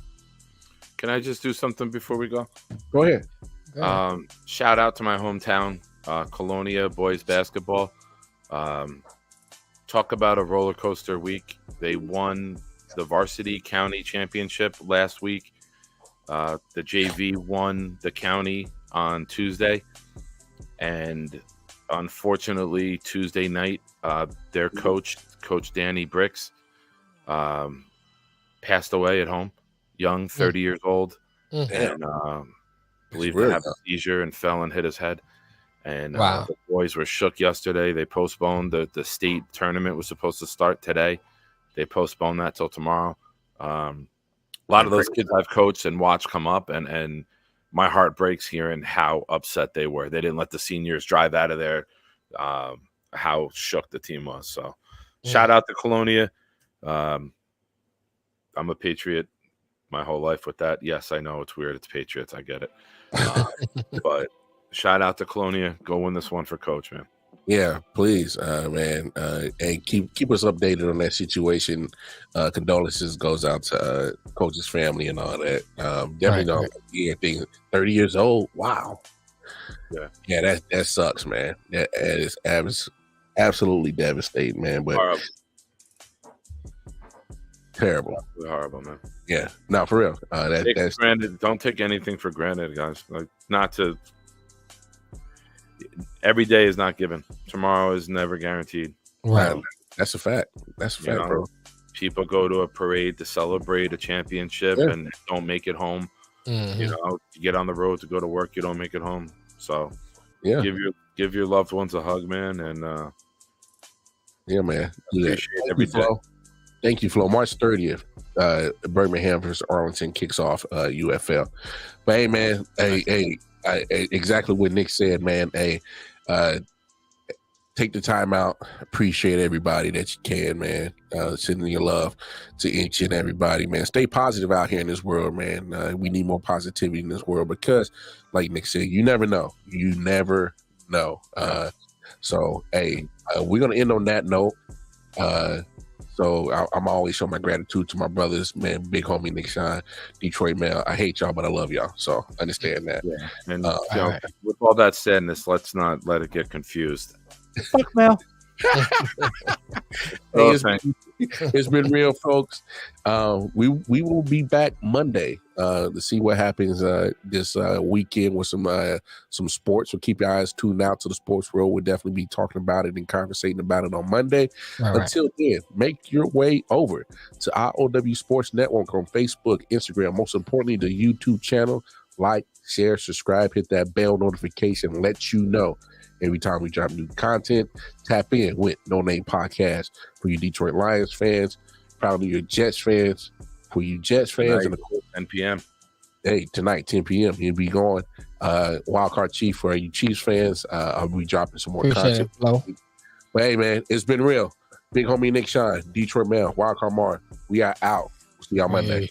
can I just do something before we go? Go ahead. Shout out to my hometown, Colonia boys basketball. Talk about a roller coaster week. They won the varsity county championship last week. The JV won the county on Tuesday, and unfortunately Tuesday night, their coach Danny Bricks, passed away at home, young, 30 years old, and believed to have a seizure and fell and hit his head. And the boys were shook yesterday. They postponed the state tournament was supposed to start today. They postponed that till tomorrow. A lot of those kids I've coached and watched come up, and my heart breaks hearing how upset they were. They didn't let the seniors drive out of there. How shook the team was. So shout out to Colonia. I'm a Patriot my whole life with that. Yes, I know it's weird. It's Patriots. I get it. But shout out to Colonia. Go win this one for Coach, man. Yeah, please, man. And keep us updated on that situation. Condolences goes out to Coach's family and all that. Definitely don't hear things. 30 years old. Wow. Yeah, that sucks, man. That is absolutely devastating, man. But terrible. Absolutely horrible, man. Yeah, no, for real. That's granted. Don't take anything for granted, guys. Like, not to. Every day is not given. Tomorrow is never guaranteed. Right. That's a fact. That's a fact, bro. People go to a parade to celebrate a championship and don't make it home. You get on the road to go to work, you don't make it home. So give your loved ones a hug, man. And man. Appreciate every day. Thank you, Flo. March 30th, Birmingham versus Arlington kicks off UFL. But hey, man, exactly what Nick said, man. Hey, take the time out. Appreciate everybody that you can, man. Sending your love to each and everybody, man. Stay positive out here in this world, man. We need more positivity in this world because, like Nick said, you never know. You never know. So, hey, we're going to end on that note. So I'm always showing my gratitude to my brothers, man. Big homie Nick Shine, Detroit Mail. I hate y'all, but I love y'all. So understand that. Yeah. And with all that said, let's not let it get confused. Fuck Mel. It's been real, folks. We will be back Monday to see what happens this weekend with some sports. So keep your eyes tuned out to the sports world. We'll definitely be talking about it and conversating about it on Monday. Until then, make your way over to I.O.W Sports Network on Facebook, Instagram, most importantly, the YouTube channel. Like, share, subscribe, hit that bell notification, let you know every time we drop new content. Tap in with No Name Podcast for you Detroit Lions fans, probably your Jets fans, for you Jets fans. Tonight, and of course, 10 p.m. Hey, tonight, 10 p.m. He'll be going. Wildcard Chief for you Chiefs fans. I'll be dropping some more content. But hey, man, it's been real. Big homie Nick Shine, Detroit Mail, Wildcard Mark. We are out. We'll see y'all Monday.